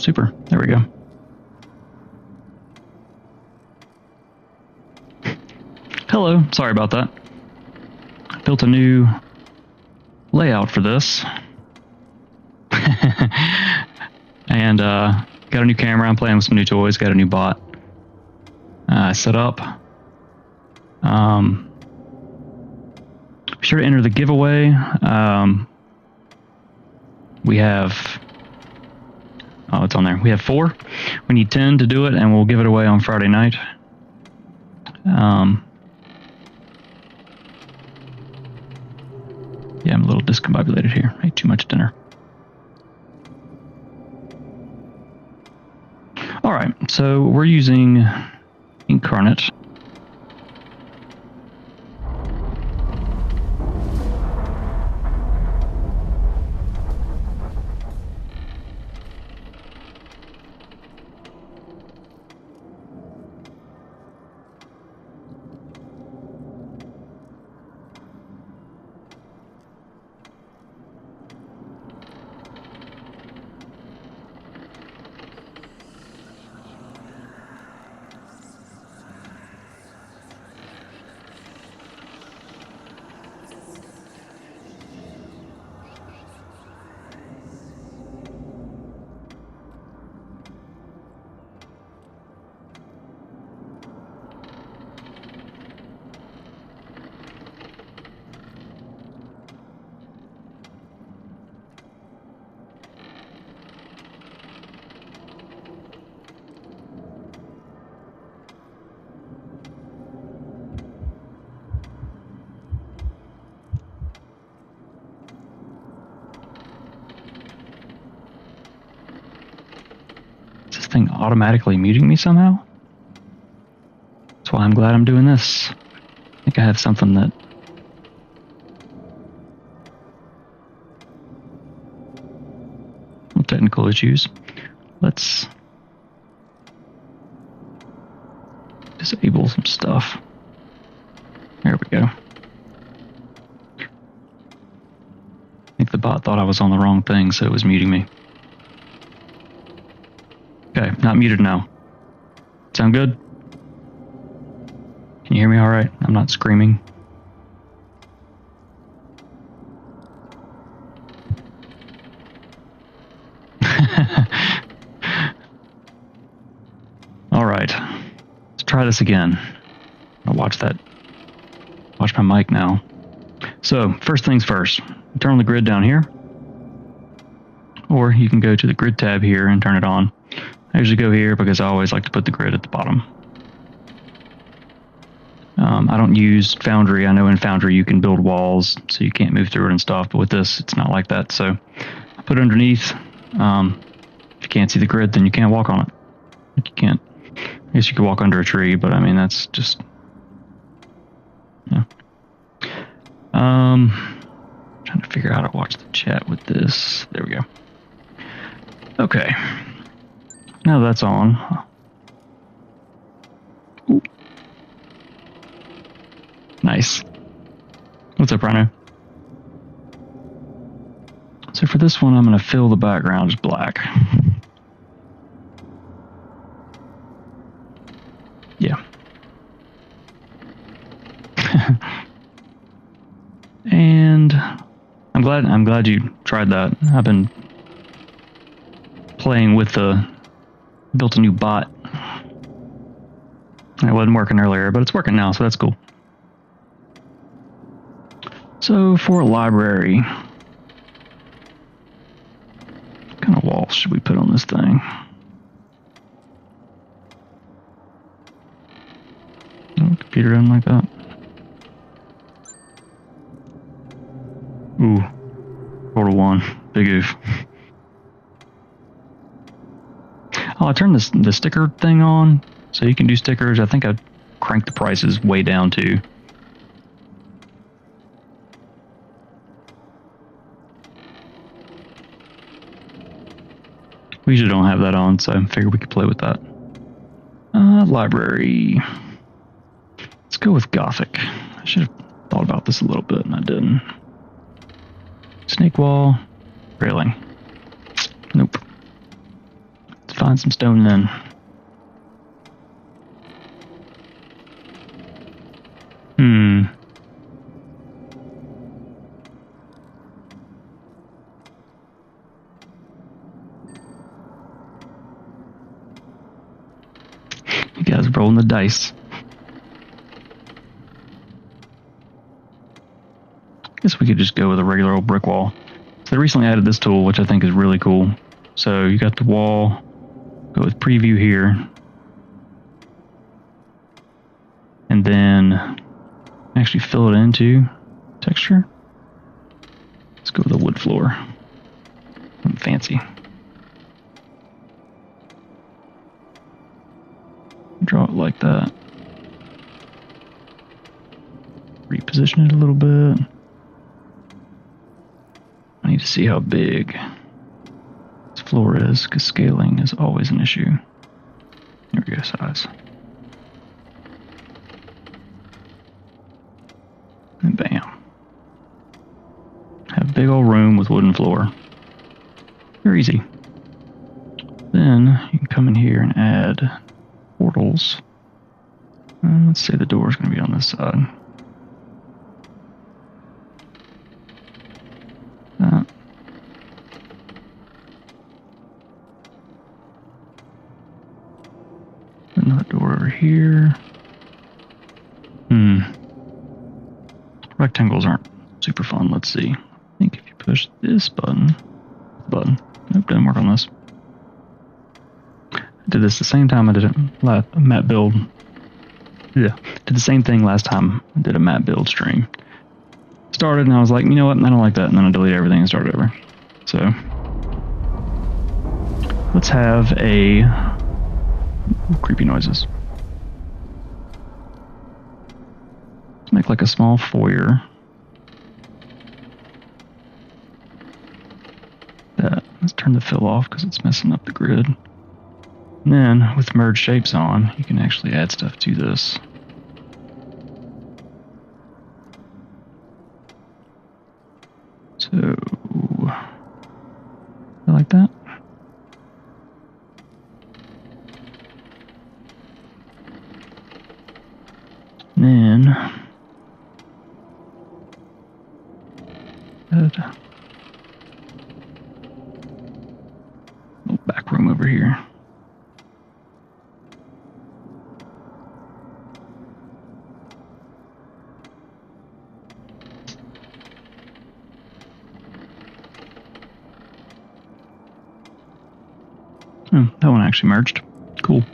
super. There we go. Hello, sorry about that. Built a new layout for this. And got a new camera. I'm playing with some new toys. Got a new bot set up. Be sure to enter the giveaway. We have... Oh, it's on there. We have 4. We need 10 to do it, and we'll give it away on Friday night. Yeah, I'm a little discombobulated here. I ate too much dinner. Alright, so we're using Inkarnate. Thing automatically muting me somehow. That's why I'm glad I'm doing this. I think I have something that... technical issues. Let's disable some stuff. There we go. I think the bot thought I was on the wrong thing, so it was muting me. Okay, not muted now. Sound good? Can you hear me all right? I'm not screaming. All right, let's try this again. I'll watch my mic now. So, first things first, turn on the grid down here. Or you can go to the grid tab here and turn it on. I usually go here because I always like to put the grid at the bottom. I don't use Foundry. I know in Foundry you can build walls so you can't move through it and stuff, but with this it's not like that. So I put it underneath. If you can't see the grid, then you can't walk on it. Like you can't. I guess you could walk under a tree, but I mean that's just... Yeah. Trying to figure out how to watch the chat with this. There we go. Okay. Now that's on. Ooh. Nice. What's up, Rhino? So for this one, I'm going to fill the background as black. Yeah. And I'm glad you tried that. I've been playing with built a new bot. It wasn't working earlier, but it's working now, so that's cool. So for a library, what kind of wall should we put on this thing? No, computer doesn't like that. Ooh, 4-1, big oof. Oh, I turned the sticker thing on, so you can do stickers. I think I cranked the prices way down too. We usually don't have that on, so I figured we could play with that. Library. Let's go with Gothic. I should have thought about this a little bit, and I didn't. Snake wall. Railing. Nope. find some stone then. You guys are rolling the dice. Guess we could just go with a regular old brick wall. So they recently added this tool, which I think is really cool. So you got the wall, go with preview here, and then actually fill it into texture. Let's go with a wood floor. I'm fancy. Draw it like that. Reposition it a little bit. I need to see how big this floor is, because scaling is always an issue. Here we go, size. And bam. Have a big old room with wooden floor. Very easy. Then you can come in here and add portals. Let's say the door is going to be on this side. That. Another door over here. Rectangles aren't super fun. Let's see. I think if you push this button. Nope, didn't work on this. I did this the same time I did a map build. Yeah, did the same thing last time I did a map build stream. Started and I was like, you know what, I don't like that, and then I deleted everything and started over. So let's have a creepy noises. Let's make like a small foyer. Let's turn the fill off because it's messing up the grid. And then with merge shapes on, you can actually add stuff to this. So, I like that. And then add a little back room over here. Oh, that one actually merged. Cool.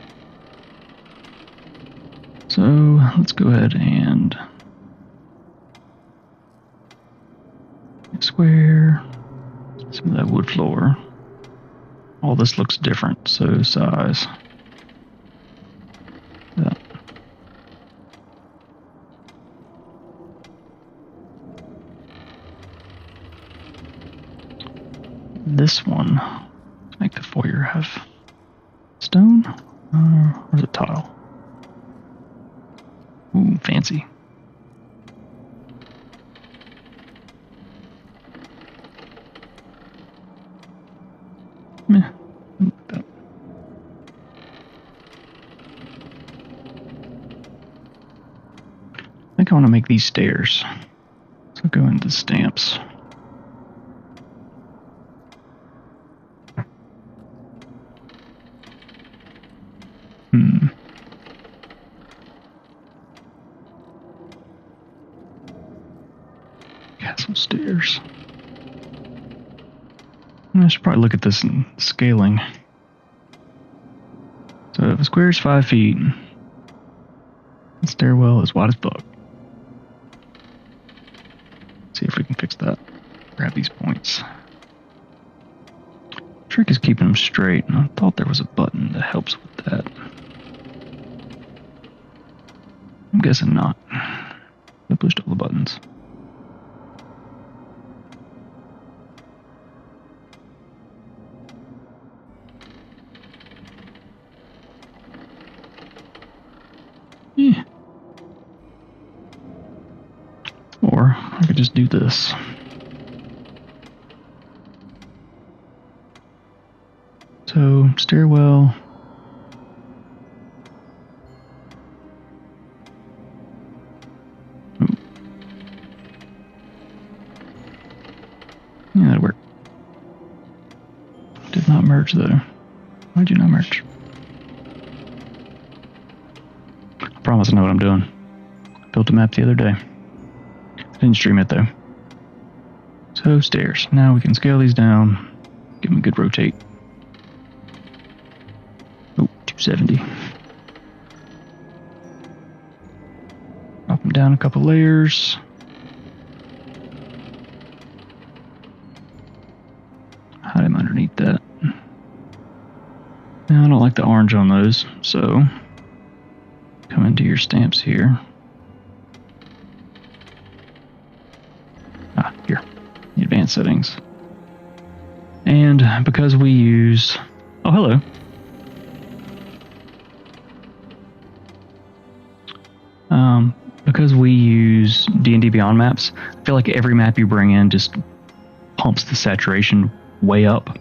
So let's go ahead and square some of that wood floor. All this looks different, so size. That. This one, let's make the foyer have stone, or is it tile? Ooh, fancy. Meh. Like that. I think I want to make these stairs. So go into stamps. Castle stairs. I should probably look at this in scaling. So if a square is 5 feet, the stairwell is wide as fuck. See if we can fix that. Grab these points. Trick is keeping them straight, and I thought there was a button that helps with that. I'm guessing not. I pushed all the buttons. Yeah. Or I could just do this. So stairwell. Yeah, that'll work. Did not merge though. Why'd you not merge? I promise I know what I'm doing. Built a map the other day. Didn't stream it though. So stairs. Now we can scale these down. Give them a good rotate. Oh, 270. Drop them down a couple layers. Hide them underneath that. Now I don't like the orange on those, so come into your stamps here. Here, the advanced settings. And because we use, oh hello. Because we use D&D Beyond maps, I feel like every map you bring in just pumps the saturation way up.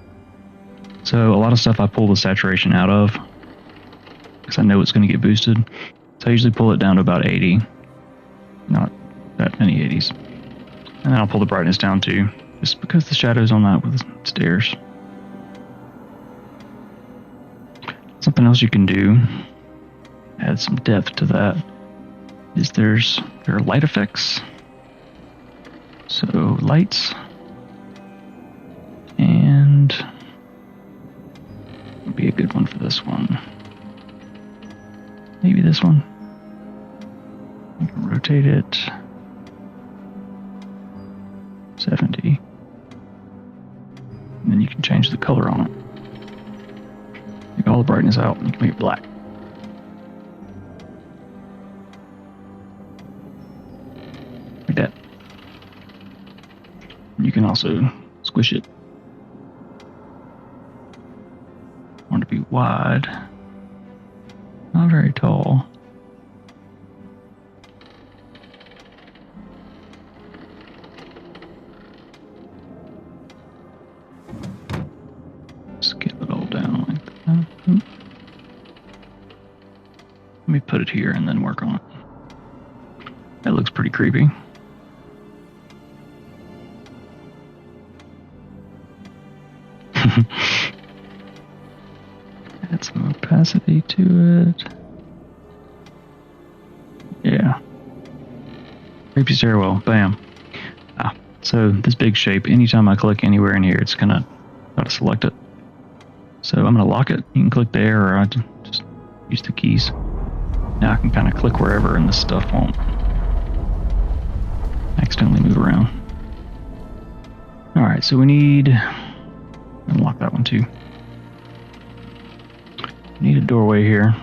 So a lot of stuff I pull the saturation out of because I know it's going to get boosted. So I usually pull it down to about 80. Not that many 80s. And then I'll pull the brightness down too, just because the shadows on that with the stairs. Something else you can do, add some depth to that, is there are light effects. So lights, and would be a good one for this one. Maybe this one. You can rotate it 70, and then you can change the color on it. Take all the brightness out, and you can make it black. Like that. You can also squish it. Want it to be wide, not very tall. Scale it all down like that. Let me put it here and then work on it. That looks pretty creepy. Add some opacity to it. Yeah. Creepy stairwell. Bam. So this big shape, anytime I click anywhere in here, it's gonna gotta select it. So I'm gonna lock it. You can click there, or I just use the keys. Now I can kind of click wherever, and this stuff won't accidentally move around. All right, so we need unlock that one too. Need a doorway here.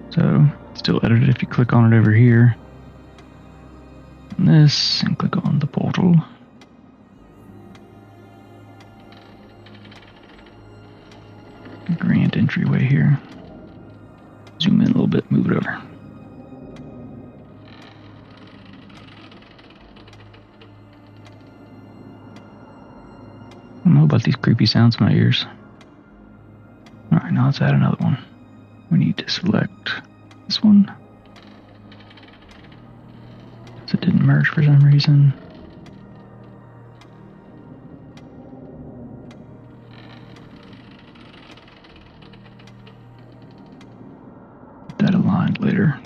So still edit it if you click on it over here. And this, and click on the portal. Grand entryway here. Zoom in a little bit, move it over. I don't know about these creepy sounds in my ears. Alright, now let's add another one. We need to select this one. So it didn't merge for some reason. Get that aligned later.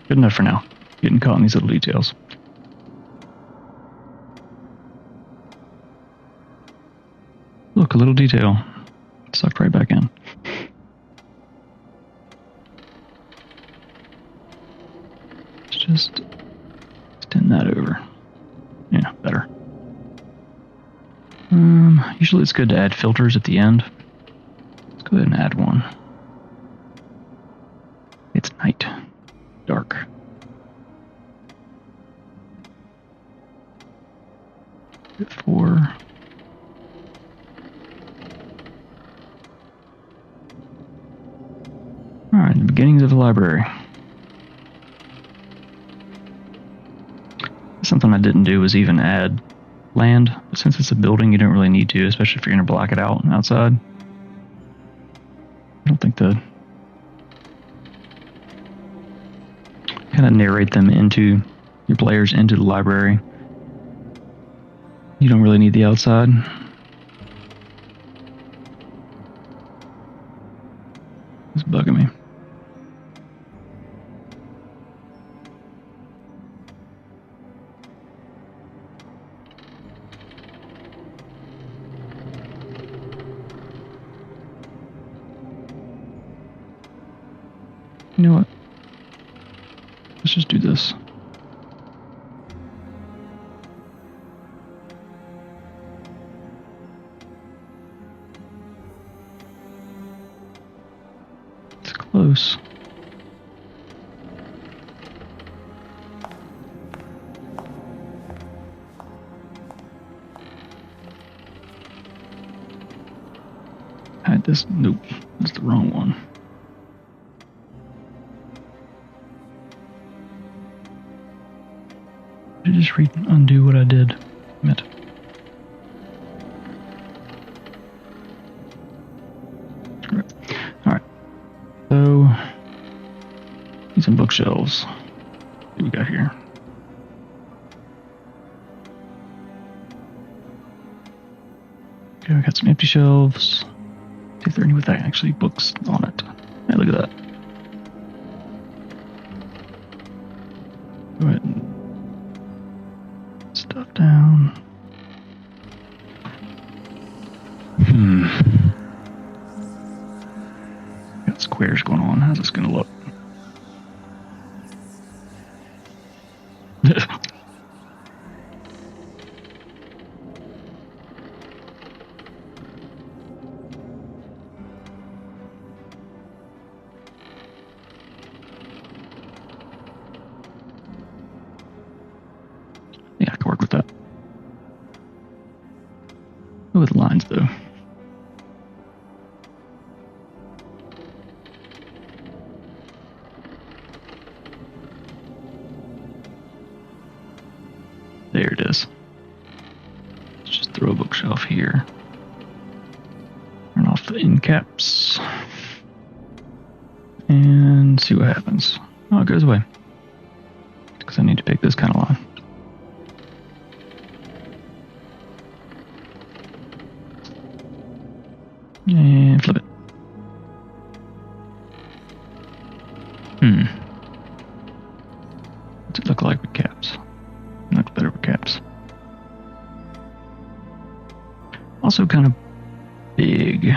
Good enough for now. Getting caught in these little details. Look, a little detail. Sucked right back in. Let's just extend that over. Yeah, better. Usually it's good to add filters at the end. Let's go ahead and add one. It's night. Dark. Bit 4. Alright, the beginnings of the library. Something I didn't do was even add land, but since it's a building, you don't really need to, especially if you're going to block it out outside. I don't think the kind of narrate them into your players into the library. You don't really need the outside. It's bugging me. You know what? Let's just do this. It's close. Hide this. Nope. That's the wrong one. I just undo what I did. Damn it. Alright. So, need some bookshelves. What do we got here? Okay, we got some empty shelves. See if there are any with actually books on it. Hey, look at that. Go ahead and stuff down. Got squares going on. How's this gonna look? Yeah, I can work with that. Go with lines though. There it is. Let's just throw a bookshelf here. Turn off the end caps. And see what happens. Oh, it goes away. Because I need to pick this kind of line. And flip it. What's it look like with caps? Looks better with caps. Also kind of big.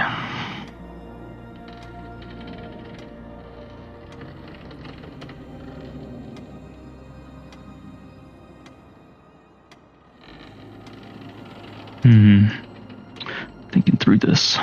Thinking through this.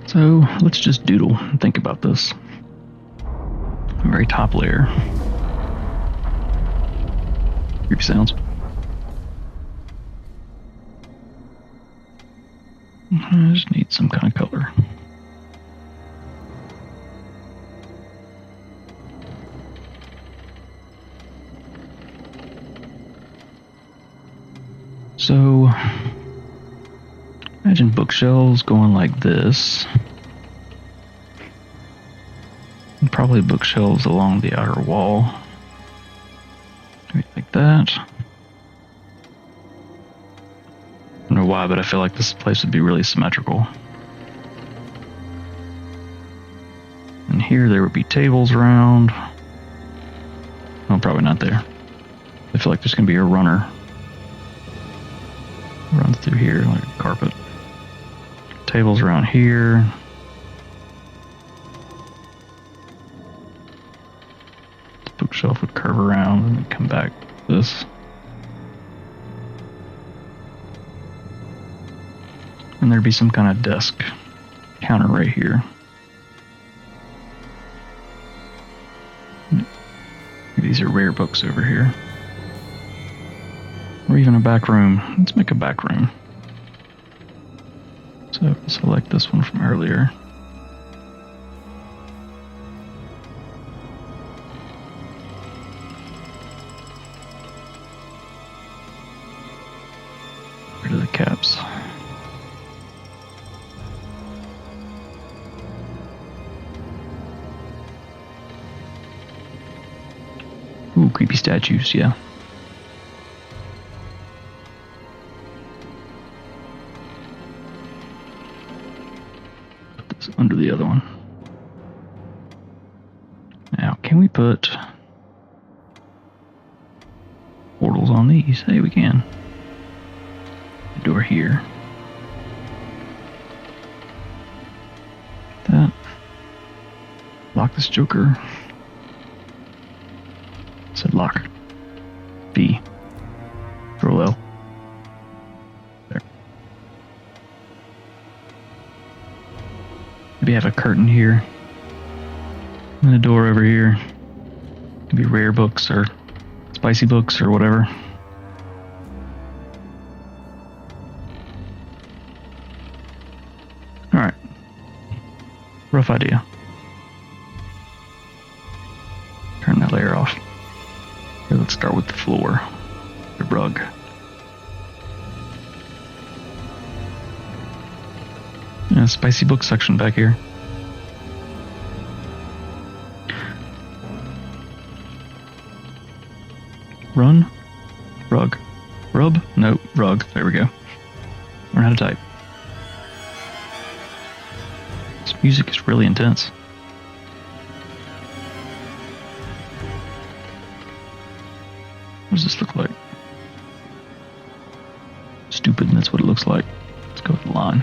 So let's just doodle and think about this. The very top layer. Creepy sounds. I just need some kind of color. So imagine bookshelves going like this. And probably bookshelves along the outer wall. Maybe like that. I don't know why, but I feel like this place would be really symmetrical. And here there would be tables around. No, probably not there. I feel like there's going to be a runner. Runs through here like a carpet. Tables around here. This bookshelf would curve around and then come back to this. And there'd be some kind of desk counter right here. These are rare books over here. Or even a back room. Let's make a back room. So select this one from earlier. Rid of the caps. Ooh, creepy statues, yeah. Put this under the other one. Now, can we put portals on these? Hey, we can. The door here. That. Lock this joker. Said lock. B. Control L. There. Maybe have a curtain here. And a door over here. Maybe rare books or spicy books or whatever. Alright. Rough idea. Turn that layer off. Okay, let's start with the floor. The rug. Yeah, spicy book section back here. Run. Rug. Rub? No, rug. There we go. Learn how to type. This music is really intense. What does this look like? Stupid, and that's what it looks like. Let's go with the line.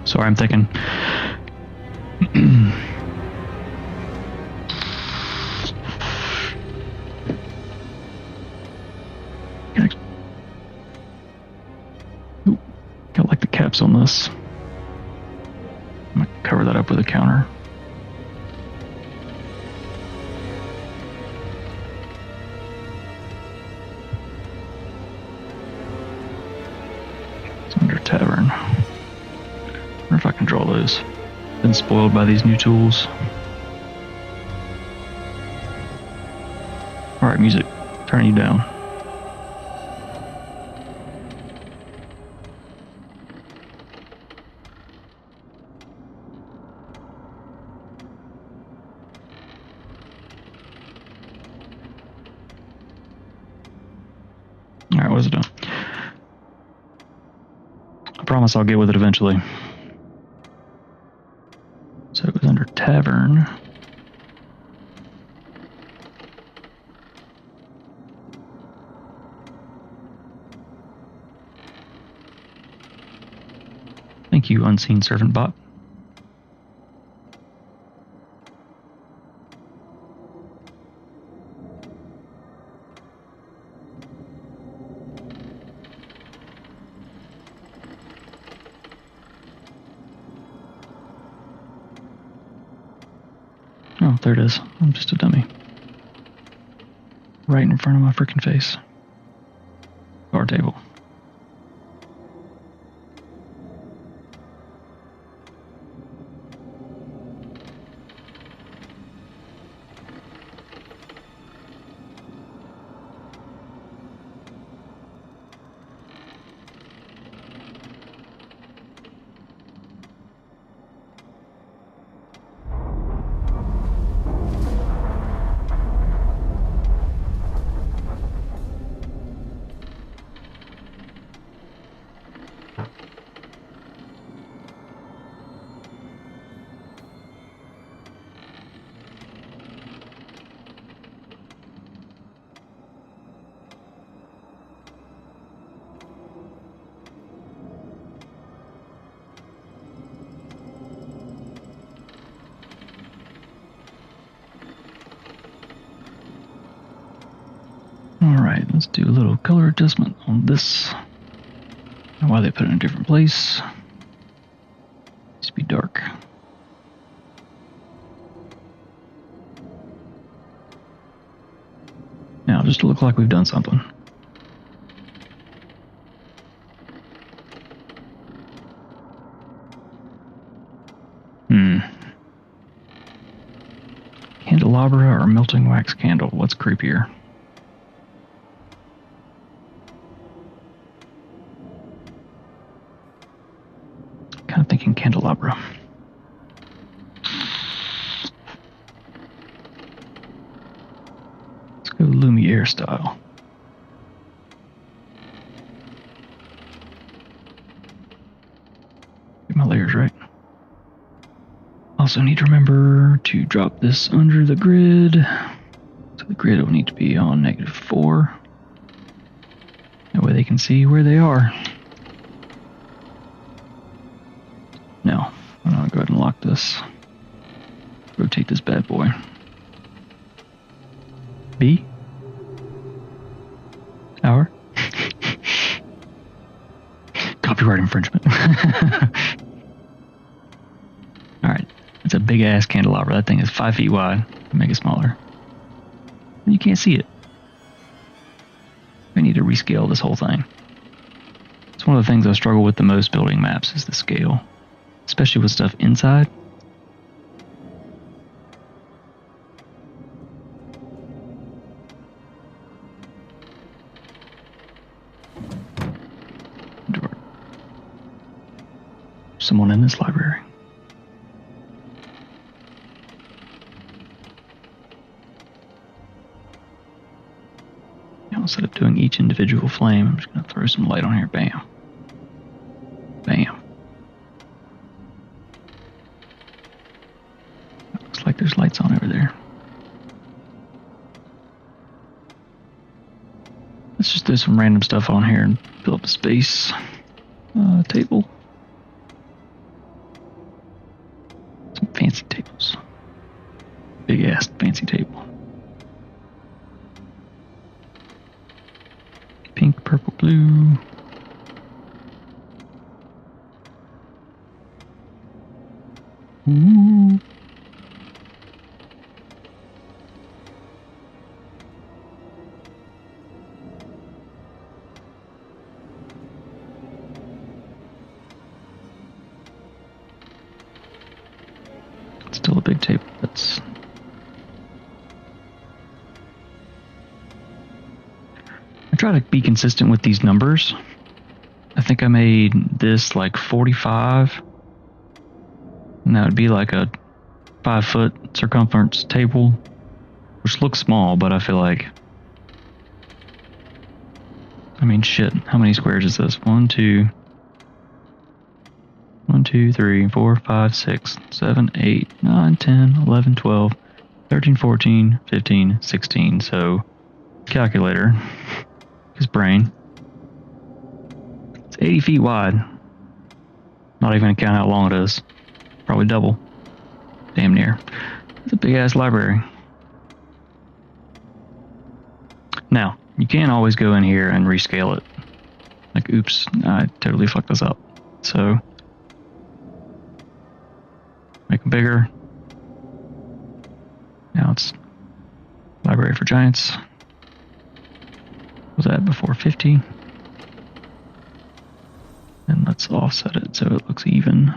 Sorry, I'm thinking. Ooh, got like the caps on this. I'm gonna cover that up with a counter. It's under tavern. I wonder if I can draw those. Been spoiled by these new tools. Alright, music. Turn you down. Alright, what is it doing? I promise I'll get with it eventually. So it was under tavern. Thank you, unseen servant bot. Oh, there it is. I'm just a dummy. Right in front of my freaking face. Bar table. Alright, let's do a little color adjustment on this. Why they put it in a different place. Needs to be dark. Now, just to look like we've done something. Candelabra or melting wax candle? What's creepier? Kind of thinking candelabra. Let's go Lumiere style. Get my layers right. Also need to remember to drop this under the grid. So the grid will need to be on -4. That way they can see where they are. Now, I'm going to go ahead and lock this. Rotate this bad boy. B? Hour? Copyright infringement. Alright, it's a big ass candelabra. That thing is 5 feet wide. Make it smaller. And you can't see it. I need to rescale this whole thing. It's one of the things I struggle with the most building maps is the scale. Especially with stuff inside. Someone in this library. Now instead of doing each individual flame, I'm just going to throw some light on here. Bam. Bam. Looks like there's lights on over there. Let's just do some random stuff on here and fill up the space. Table. Some fancy tables. Big ass fancy table. Pink, purple, blue. Ooh. Still a big table. That's I try to be consistent with these numbers. I think I made this like 45, and that would be like a 5-foot circumference table, which looks small, but I feel like, I mean, shit, how many squares is this? 1, 2, 3, 4, 5, 6, 7, 8, 9, 10, 11, 12, 13, 14, 15, 16. So, calculator, his brain. It's 80 feet wide. Not even gonna count how long it is. Probably double. Damn near. It's a big ass library. Now, you can always go in here and rescale it. Like, oops, I totally fucked this up. So, make them bigger. Now it's Library for Giants. Was that before 50? And let's offset it so it looks even.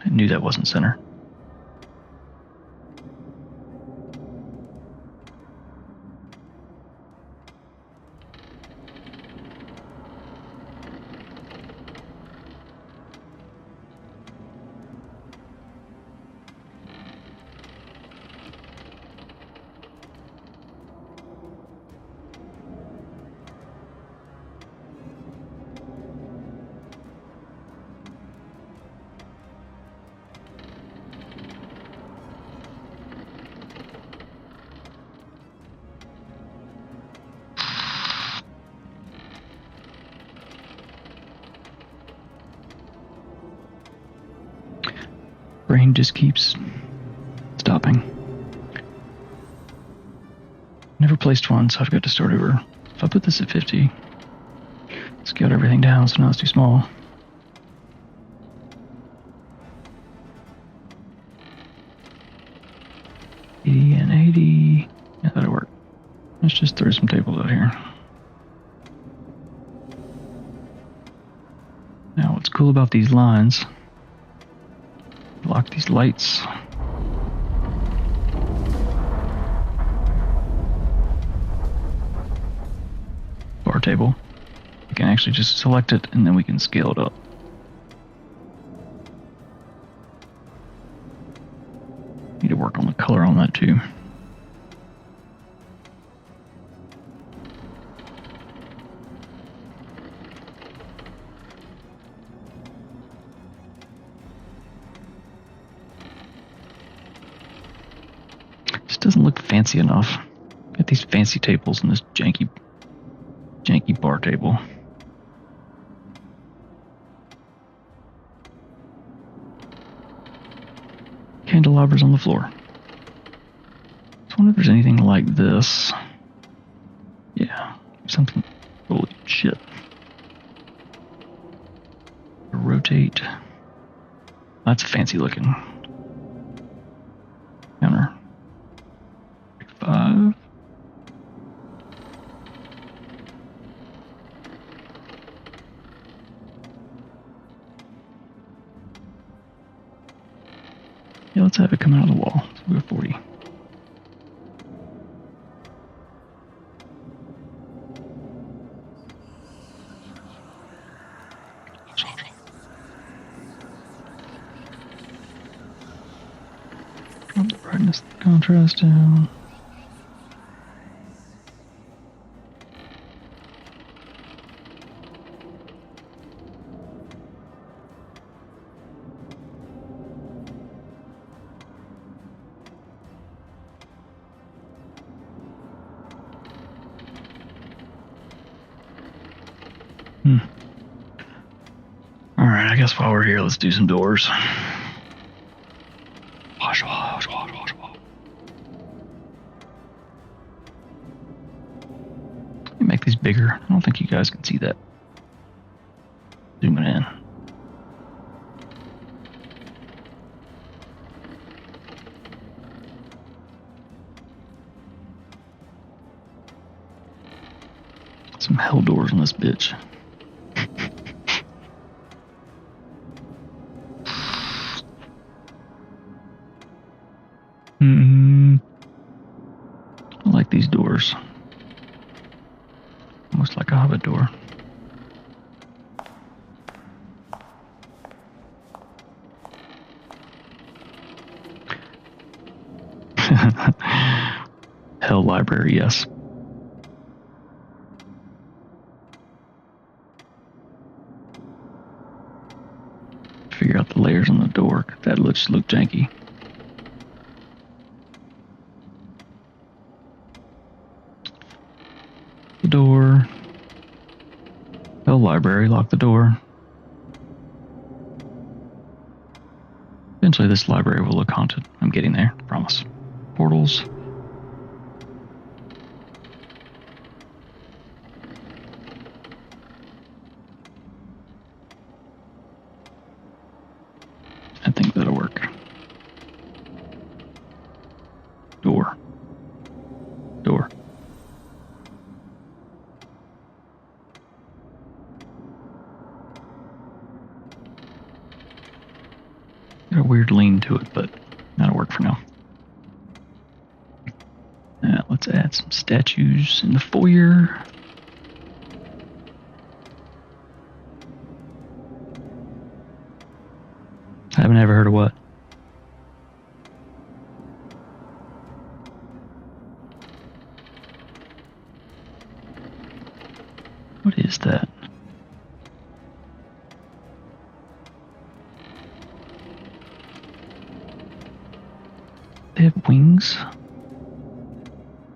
I knew that wasn't center. Brain just keeps mapping. Never placed one, so I've got to start over. If I put this at 50, scaled everything down, so now it's too small. And 80. Yeah, that'll work. Let's just throw some tables out here. Now, what's cool about these lines, lock these lights. Bar table. We can actually just select it and then we can scale it up. Need to work on the color on that too. Just doesn't look fancy enough. Got these fancy tables and this janky bar table. Candelabras on the floor. I wonder if there's anything like this. Yeah, something. Holy shit. Rotate. That's fancy looking. Counter. 5. Yeah, let's have it come out of the wall. So we'll go 40. Drop the brightness, the contrast down. Alright, I guess while we're here, let's do some doors. Let me make these bigger. I don't think you guys can see that. Zooming in. Some hell doors on this bitch. I like these doors. Almost like a hobbit door. Hell library, yes. Figure out the layers on the door. That looks janky. The door. Hell library, lock the door. Eventually this library will look haunted. I'm getting there, promise. Portals. I think that'll work. Door. Door. Got a weird lean to it, but that'll work for now. Now let's add some statues in the foyer. I haven't ever heard of what? What is that? They have wings?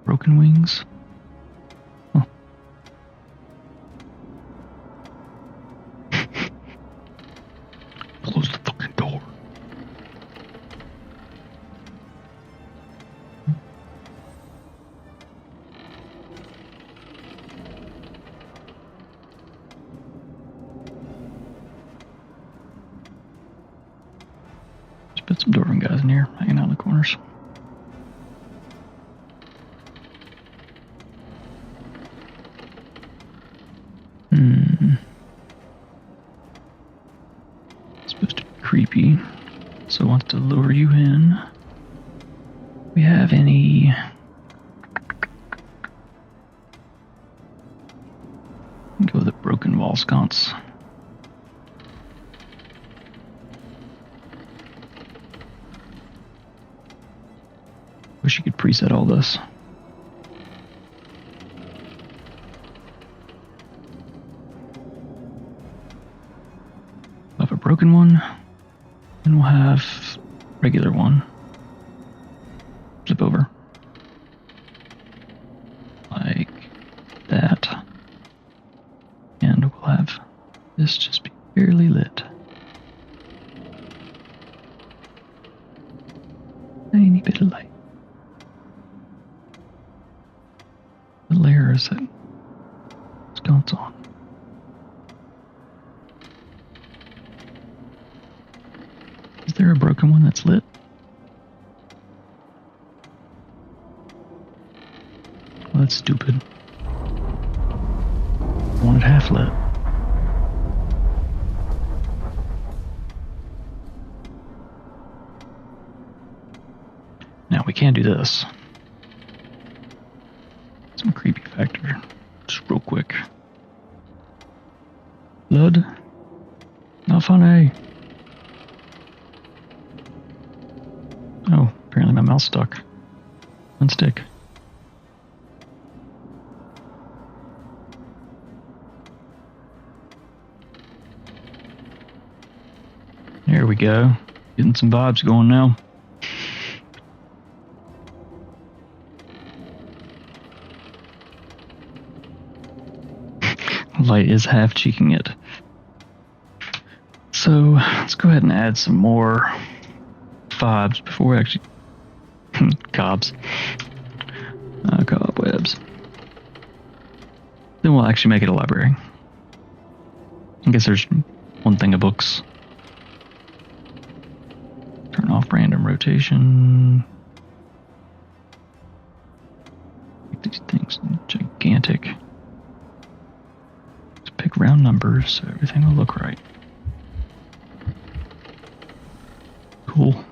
Broken wings? Huh. Close the fucking door. Dwarven guys in here, hanging out in the corners. It's supposed to be creepy, so it wants to lure you in. We have any... Go with a broken wall sconce. Wish you could preset all this. We'll have a broken one, and we'll have regular one. Zip over. Like that. And we'll have this just be barely lit. Tiny bit of light. The layers that sconce on. Is there a broken one that's lit? Well, that's stupid. I want it half lit. Now we can do this. Some creepy factor. Just real quick. Blood. Not funny. Oh, apparently my mouse stuck. Unstick. There we go. Getting some vibes going now. Light is half cheeking it. So let's go ahead and add some more vibes before we actually cobwebs. Then we'll actually make it a library. I guess there's one thing of books. Turn off random rotation. Make these things gigantic. Let's pick round numbers so everything will look right. Cool.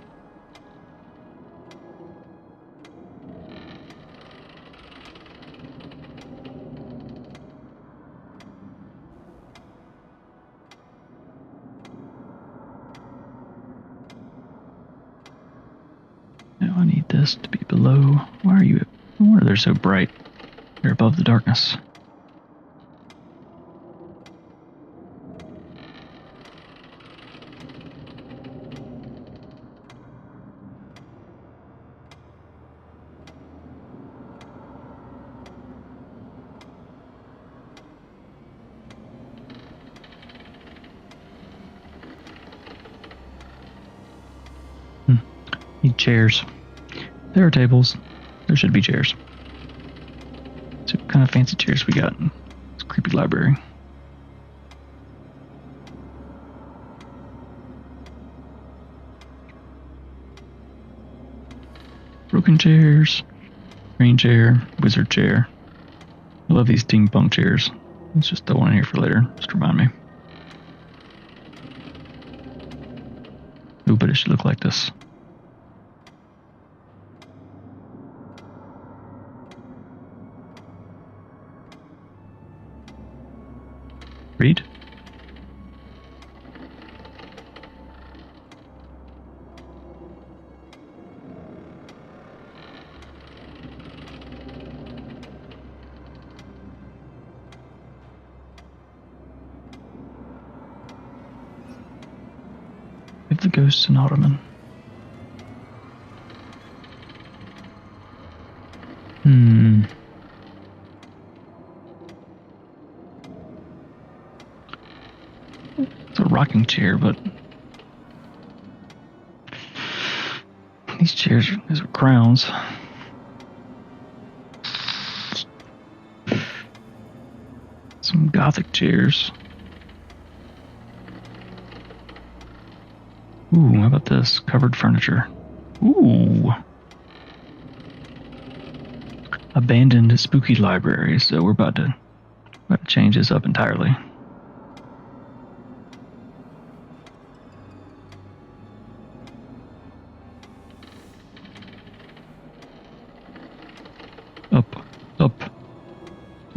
Now I need this to be below. Why are you? No wonder they're so bright. They're above the darkness. Need chairs. There are tables. There should be chairs. So what kind of fancy chairs we got in this creepy library? Broken chairs. Green chair. Wizard chair. I love these steampunk chairs. Let's just throw one in here for later. Just to remind me. Ooh, but it should look like this. Read. Give the ghosts an ottoman. It's a rocking chair, but these chairs, these are crowns. Some gothic chairs. Ooh, how about this? Covered furniture. Ooh. Abandoned spooky library. So we're about to change this up entirely.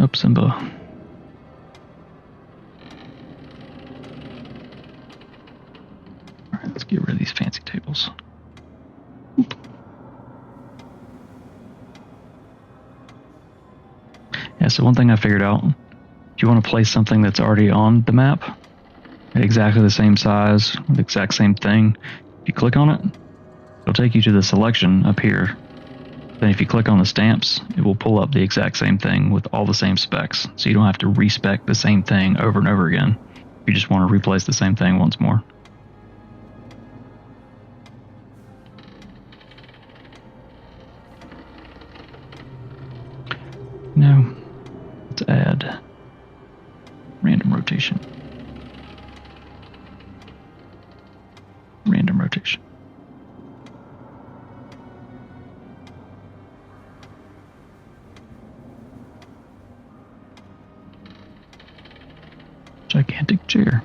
Up, Simba. Alright, let's get rid of these fancy tables. Oop. Yeah, so one thing I figured out, if you want to place something that's already on the map, at exactly the same size, with the exact same thing, if you click on it, it'll take you to the selection up here. Then if you click on the stamps, it will pull up the exact same thing with all the same specs. So you don't have to respec the same thing over and over again. You just want to replace the same thing once more. Now, let's add random rotation. Random rotation. Gigantic chair.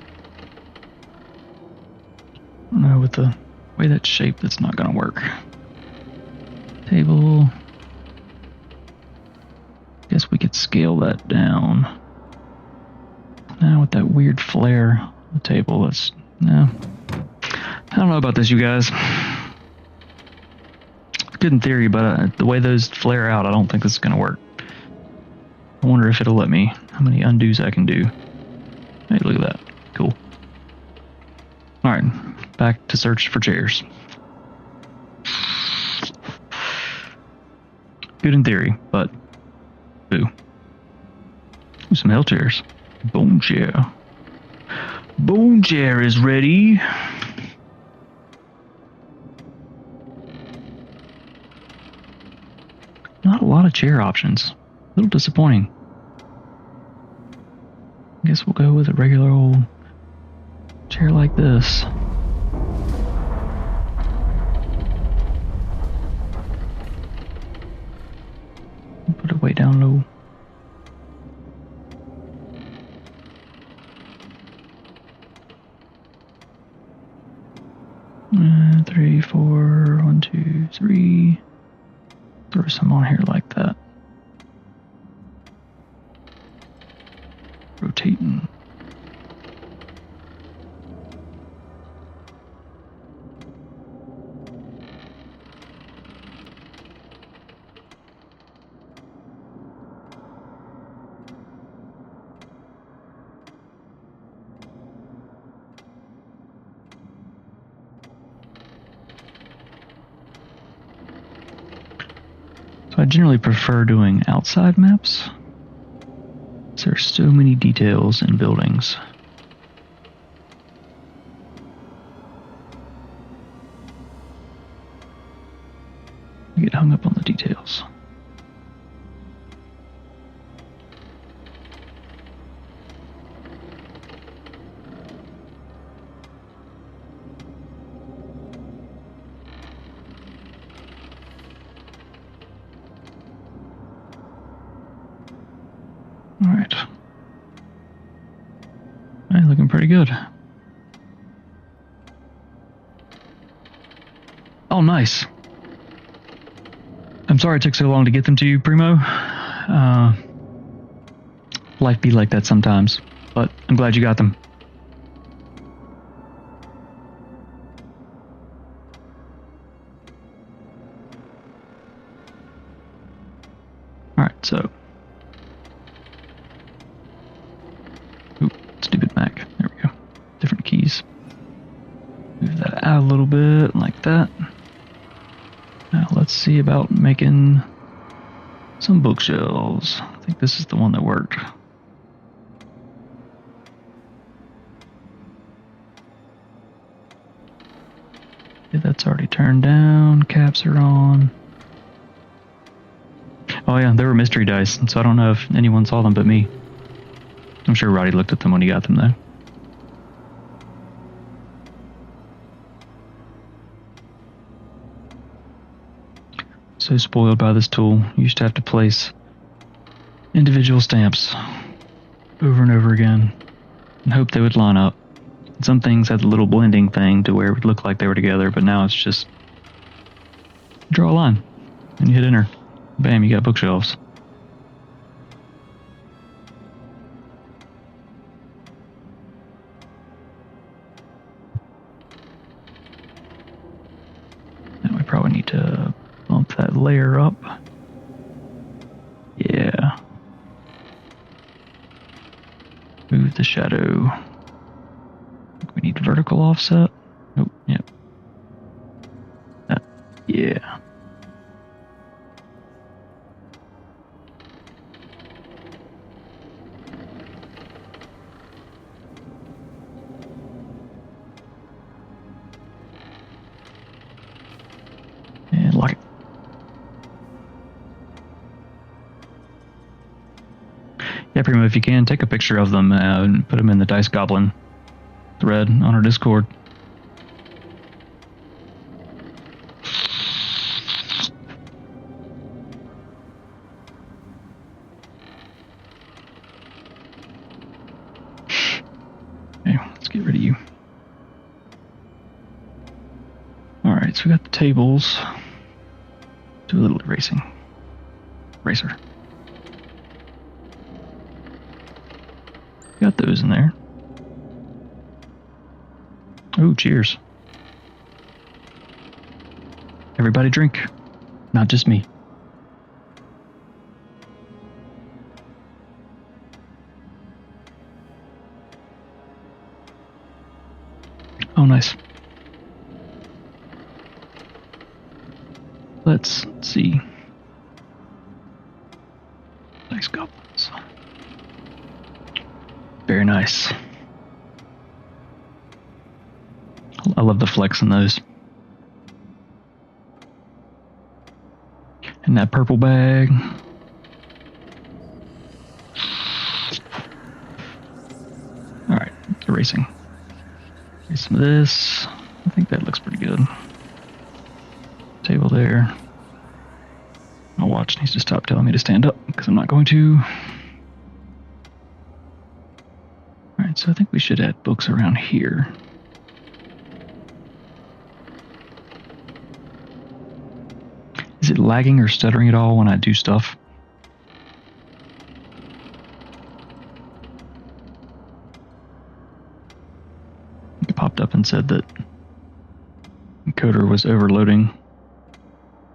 I don't know, with the way that's shaped, that's not going to work. Table. Guess we could scale that down. Now with that weird flare on the table, that's no. I don't know about this, you guys. Good in theory, but the way those flare out, I don't think this is going to work. I wonder if it'll let me. How many undos I can do. Hey, look at that. Cool. Alright, back to search for chairs. Good in theory, but boo. Ooh, some hell chairs. Bone chair. Bone chair is ready. Not a lot of chair options. A little disappointing. I guess we'll go with a regular old chair like this. Put it way down low. Three, four, 1, 2, 3. Throw some on here like that. Rotating. So I generally prefer doing outside maps. There's so many details in buildings. I get hung up on the details. All right. Hey, looking pretty good. Oh, nice. I'm sorry it took so long to get them to you, Primo. Life be like that sometimes, but I'm glad you got them. All right, so. Stupid Mac. There we go. Different keys. Move that out a little bit, like that. Now let's see about making some bookshelves. I think this is the one that worked. Yeah, that's already turned down. Caps are on. Oh yeah, they were mystery dice, so I don't know if anyone saw them but me. I'm sure Roddy looked at them when he got them, though. So spoiled by this tool. You used to have to place individual stamps over and over again and hope they would line up. Some things had the little blending thing to where it would look like they were together, but now it's just draw a line and you hit enter. Bam, you got bookshelves. Now we probably need to bump that layer up. Yeah. Move the shadow. We need vertical offset. Oh, yep. Yeah. And lock it. Yeah, Primo, if you can, take a picture of them and put them in the Dice Goblin thread on our Discord. Okay, let's get rid of you. Alright, so we got the tables. Do a little erasing. Eraser. Got those in there. Oh, cheers. Everybody drink. Not just me. Oh, nice. Let's see. Nice goblins. Very nice. I love the flex in those. And that purple bag. Alright, erasing. Erase some of this. I think that looks pretty good. Table there. My watch needs to stop telling me to stand up because I'm not going to. Alright, so I think we should add books around here. Is it lagging or stuttering at all when I do stuff? It popped up and said that encoder was overloading.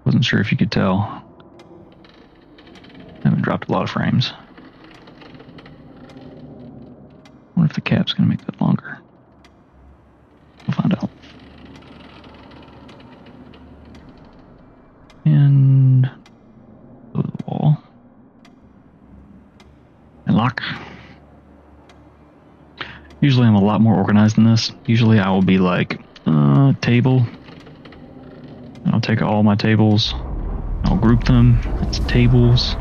Wasn't sure if you could tell. I haven't dropped a lot of frames. I wonder if the cap's going to make that longer. We'll find out. And go to the wall. And lock. Usually I'm a lot more organized than this. Usually I will be like, table. I'll take all my tables. I'll group them. It's tables.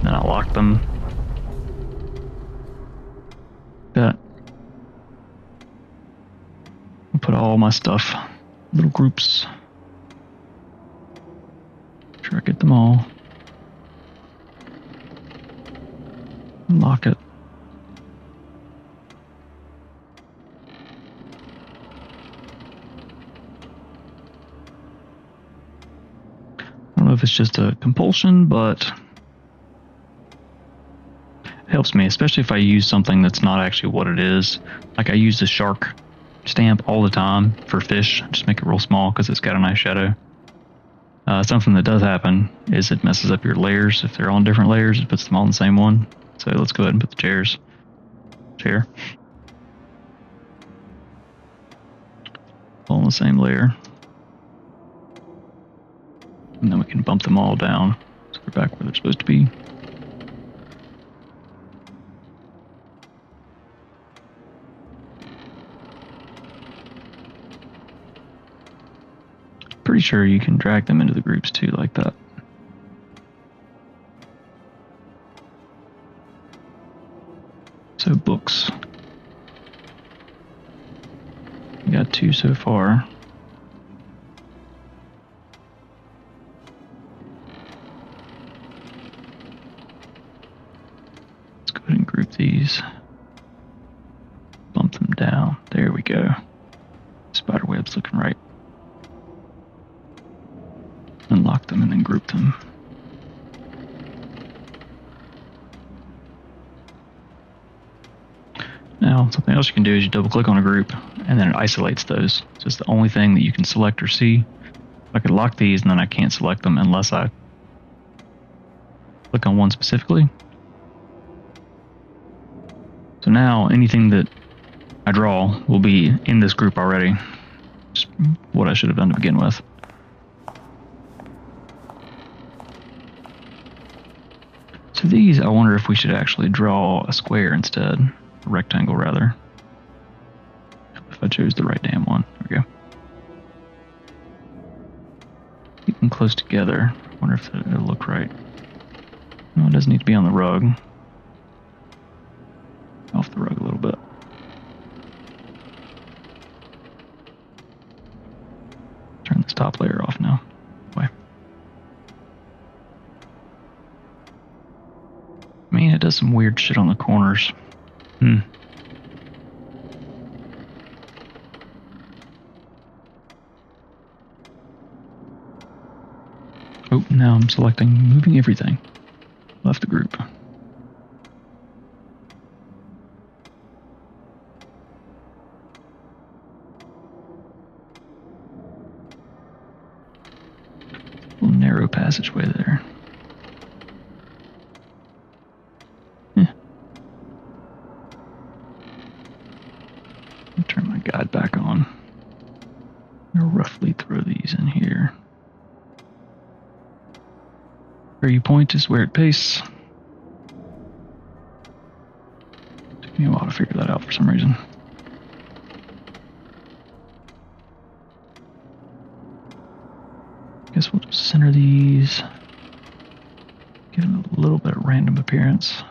Then I'll lock them. That. I'll put all my stuff, little groups. Make sure I get them all. Lock it. I don't know if it's just a compulsion, but it helps me, especially if I use something that's not actually what it is. Like I use the shark stamp all the time for fish. Just make it real small because it's got a nice shadow. Something that does happen is it messes up your layers. If they're on different layers, it puts them all in the same one. So let's go ahead and put the chair. All in the same layer. And then we can bump them all down so they're back where they're supposed to be. Pretty sure you can drag them into the groups too, like that. So books. We got 2 so far. group these. Bump them down. There we go. Spiderweb's looking right. Unlock them and then group them. Now, something else you can do is you double click on a group and then it isolates those. So it's the only thing that you can select or see. I could lock these and then I can't select them unless I click on one specifically. So now anything that I draw will be in this group already. Just what I should have done to begin with. So these, I wonder if we should actually draw a square instead. A rectangle, rather. If I chose the right damn one. There we go. Keep them close together. I wonder if it'll look right. No, it doesn't need to be on the rug. Off the rug a little bit. Turn this top layer off now. Way. I mean, it does some weird shit on the corners. Oh, now I'm selecting moving everything. Left the group. Little narrow passageway there. Turn my guide back on. I'll roughly throw these in here. Where you point is where it pastes. Took me a while to figure that out for some reason. Guess we'll just center these. Give them a little bit of random appearance.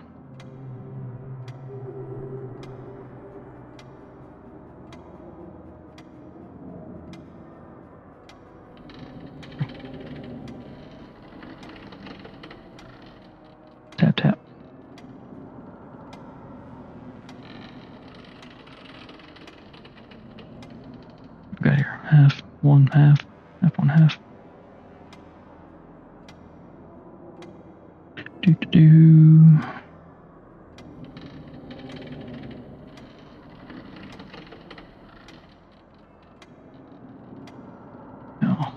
Tap, tap. We've got here half, one half, half, one half. Do. No.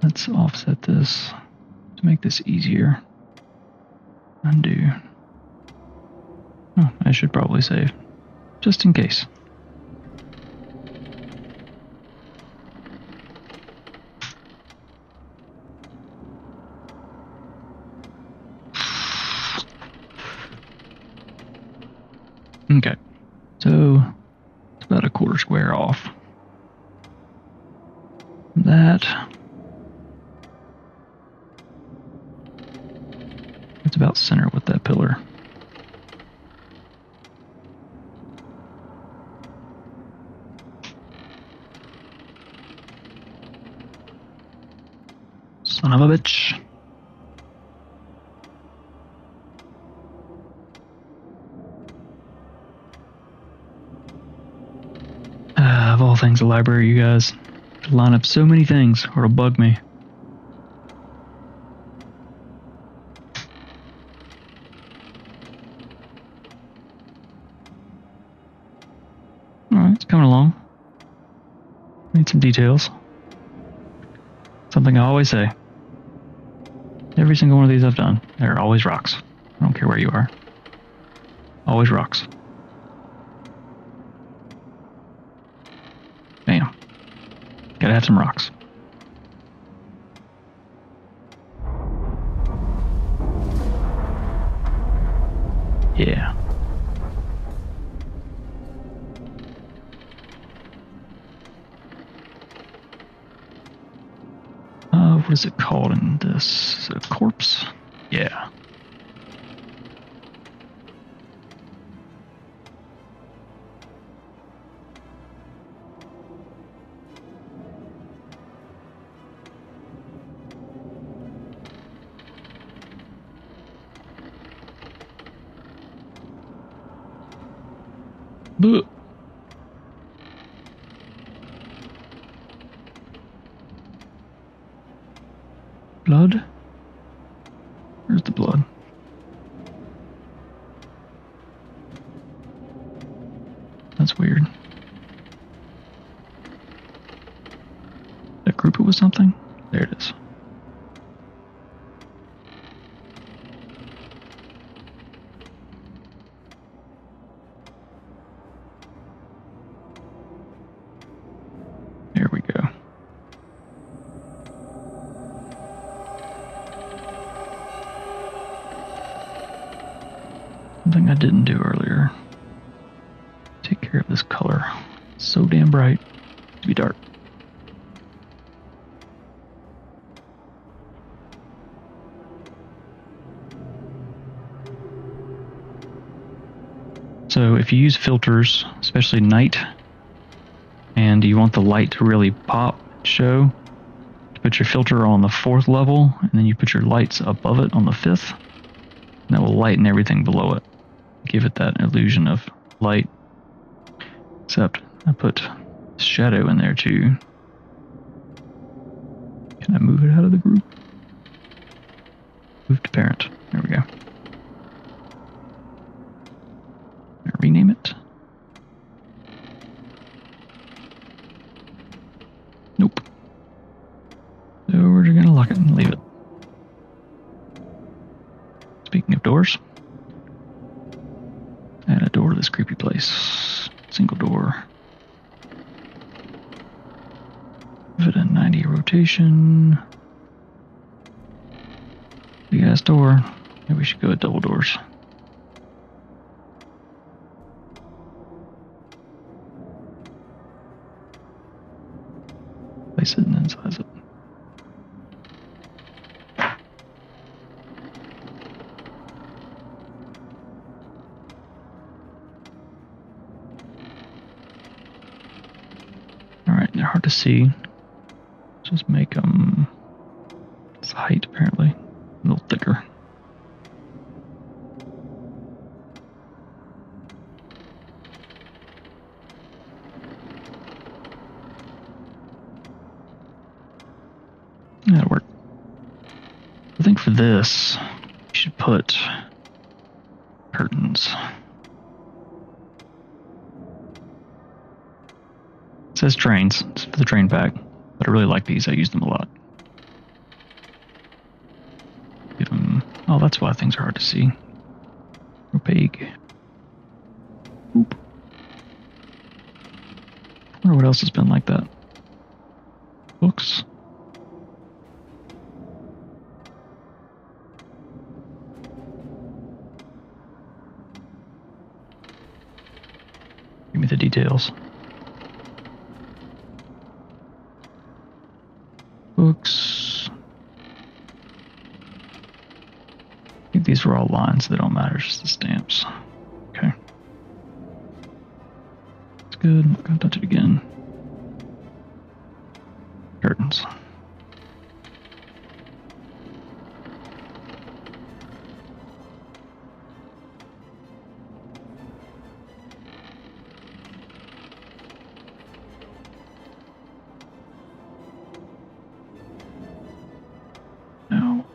Let's offset this to make this easier. Undo. Oh, I should probably save, just in case. Okay, so it's about a quarter square off. That. It's about center with that pillar. Son of a bitch. Of all things, a library, you guys. To line up so many things, or it'll bug me. Alright, it's coming along. Need some details. Something I always say. Every single one of these I've done, there are always rocks. I don't care where you are. Always rocks. Bam. Gotta have some rocks. Yeah. What is it called in this? Is it a corpse? Yeah. Blech. Blood? Where's the blood? That's weird. Did I group it with something? There it is. There we go. Something I didn't do earlier. Take care of this color. It's so damn bright to be dark. So if you use filters, especially night, and you want the light to really pop, show, you put your filter on the 4th level, and then you put your lights above it on the 5th, and that will lighten everything below it. Give it that illusion of light. Except I put shadow in there too. Can I move it out of the group? Move to parent. There we go. Rename it. Nope. So we're just gonna lock it and leave it. Speaking of doors, add a door to this creepy place. Single door. Give it a 90 rotation. Big ass door. Maybe we should go with double doors. Place it and then size it. Alright, they're hard to see. Let's just make them this height apparently a little thicker. That'll work. I think for this, you should put curtains. It says trains. It's for the train pack. But I really like these. I use them a lot. Give them... Oh, that's why things are hard to see. Opaque. Oop. I wonder what else has been like that. Books. Give me the details. Books. I think these were all lines, so they don't matter, just the stamps. Okay. That's good. I'm not gonna touch it again. Curtains. No.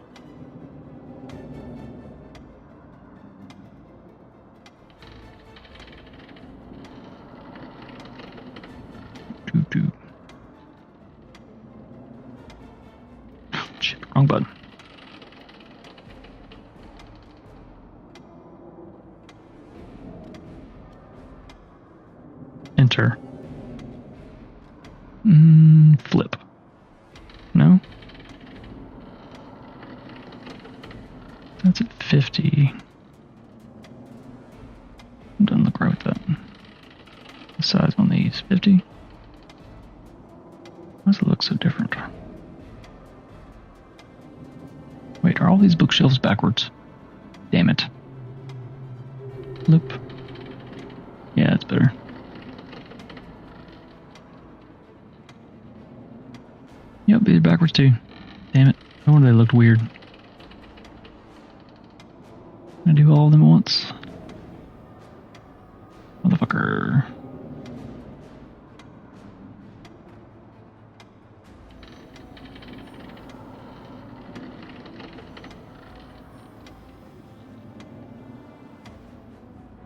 Do. Shit, wrong button. Enter. Flip. No? That's at 50. Doesn't look right with that. The size on these, 50. Why does it look so different? Wait, are all these bookshelves backwards? Damn it. Flip. Yeah, it's better. Yep, these are backwards too. Damn it. No wonder they looked weird. Can I do all of them at once? Motherfucker. motherfucker.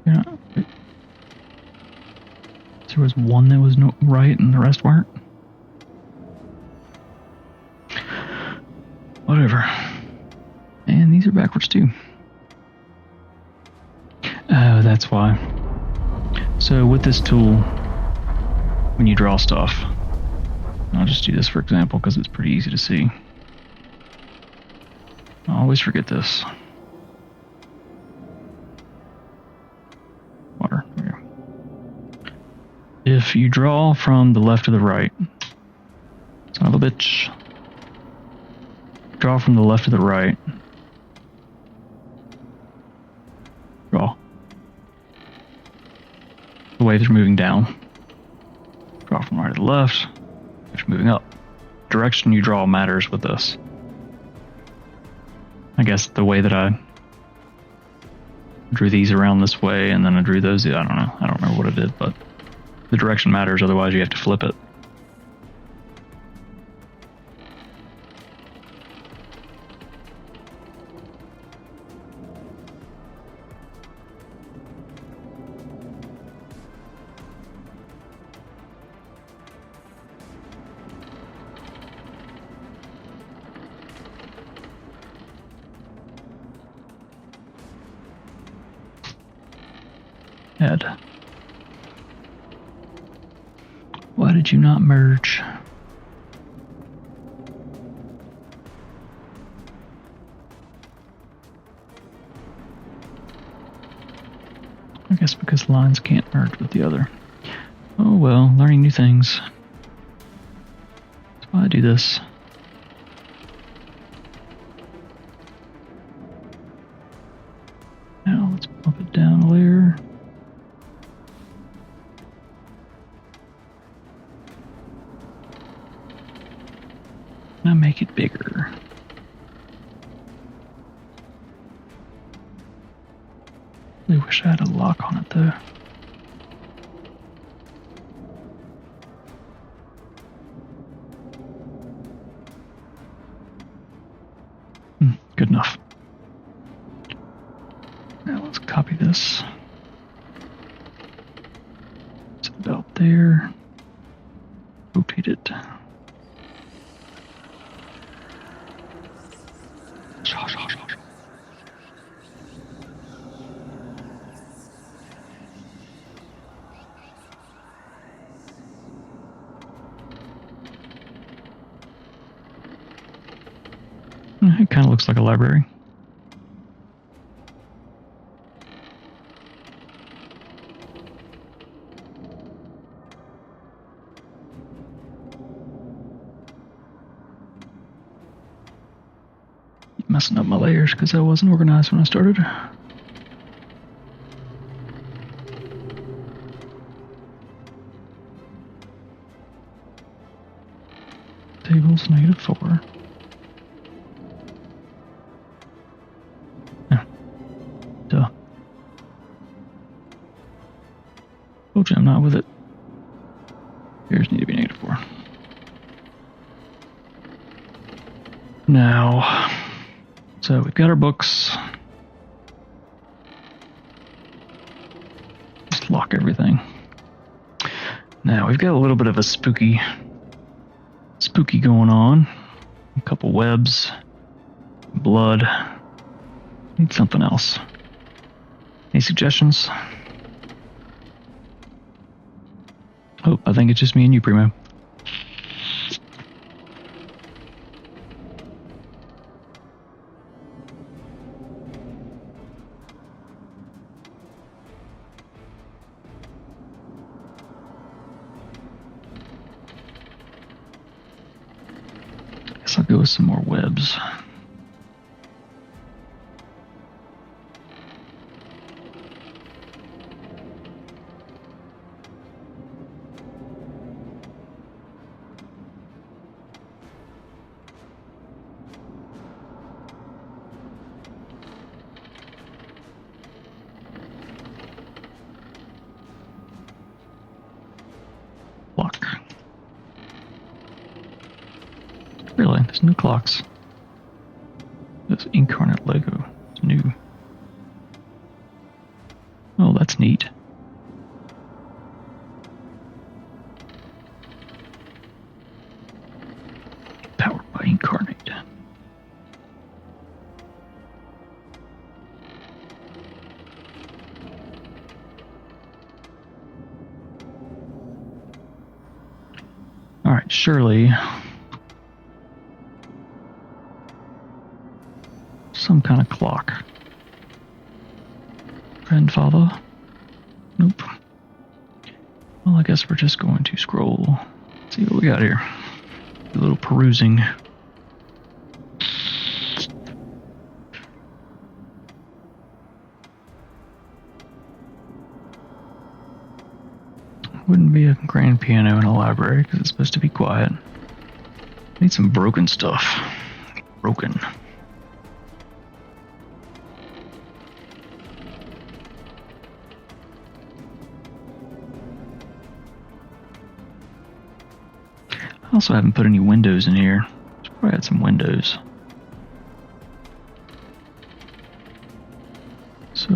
Yeah. There was one that was right and the rest weren't. Whatever. And these are backwards too. Oh, that's why. So with this tool, when you draw stuff, I'll just do this for example because it's pretty easy to see. I always forget this. Water. There we go. If you draw from the left to the right, son of a bitch. Draw from the left to the right. Draw. The waves are moving down. Draw from right to the left. Waves moving up. Direction you draw matters with this. I guess the way that I drew these around this way and then I drew those, I don't know. I don't remember what I did, but the direction matters, otherwise you have to flip it. Ed. Why did you not merge? I guess because lines can't merge with the other. Oh well, learning new things. That's why I do this. Now let's bump it down a layer. Now make it bigger. I wish I had a lock on it though. Good enough. Now let's copy this. It's about there. Rotate it. It kind of looks like a library. Messing up my layers because I wasn't organized when I started. Tables -4. Yeah. Duh. Told you I'm not with it. Here's need to be -4. Now, so we've got our books. Just lock everything. Now we've got a little bit of a spooky going on. A couple webs, blood. Need something else. Any suggestions? Oh, I think it's just me and you, Primo. Guess I'll go with some more webs. There's new clocks. This Inkarnate logo. It's new. Oh, that's neat. Powered by Inkarnate. Alright, surely some kind of clock. Grandfather? Nope. Well, I guess we're just going to scroll. See what we got here. A little perusing. Wouldn't be a grand piano in a library because it's supposed to be quiet. Need some broken stuff. Broken. I also haven't put any windows in here. Should probably add some windows. So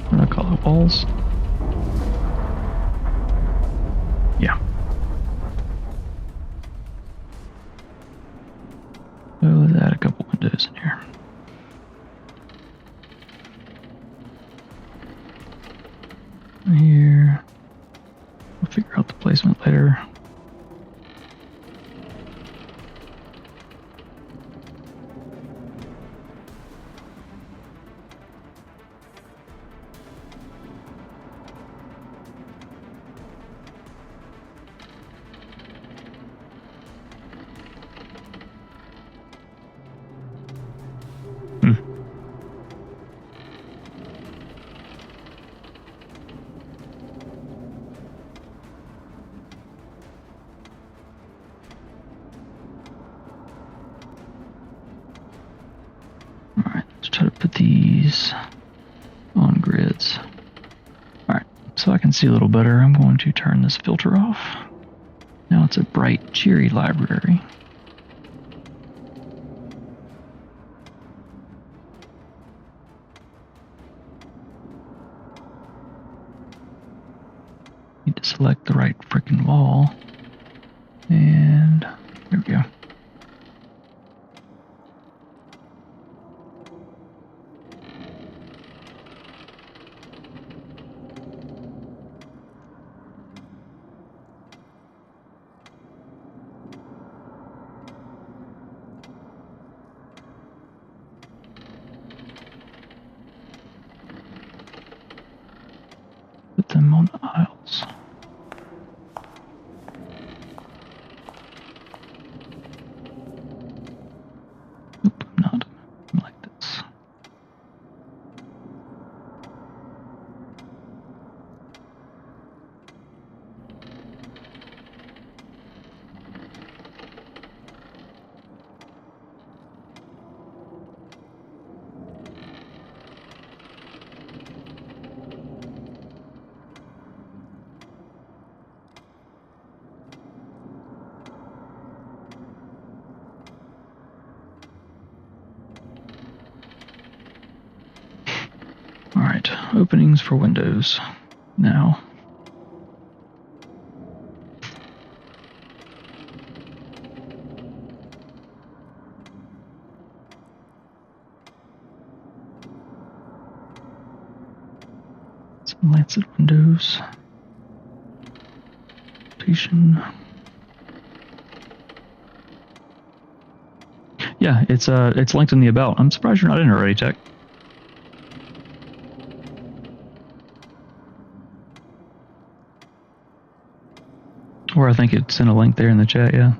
what do I call it? Walls? Yeah. So let's add a couple windows in here. Here. We'll figure out the placement later. Alright, let's try to put these on grids. Alright, so I can see a little better, I'm going to turn this filter off. Now it's a bright, cheery library. Need to select the right frickin' wall. And there we go. Put them on the aisles. Nope, not like this. Alright, openings for windows. Now. Some lancet windows. Station. Yeah, it's linked in the about. I'm surprised you're not in already, Tech. Or I think it sent a link there in the chat, yeah.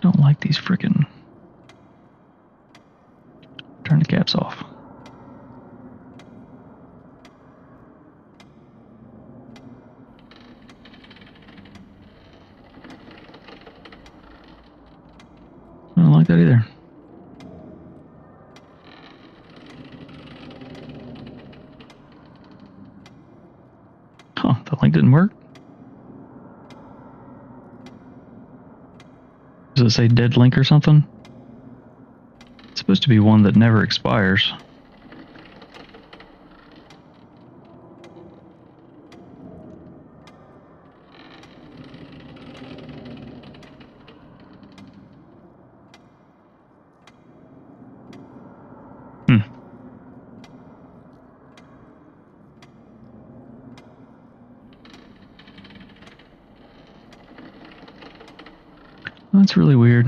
Don't like these frickin'. Turn the caps off. like that either. Huh, the link didn't work? Does it say dead link or something? It's supposed to be one that never expires. That's really weird.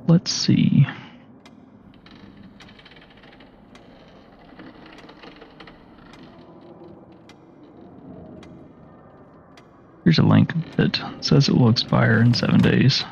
Let's see. Here's a link that says it will expire in 7 days.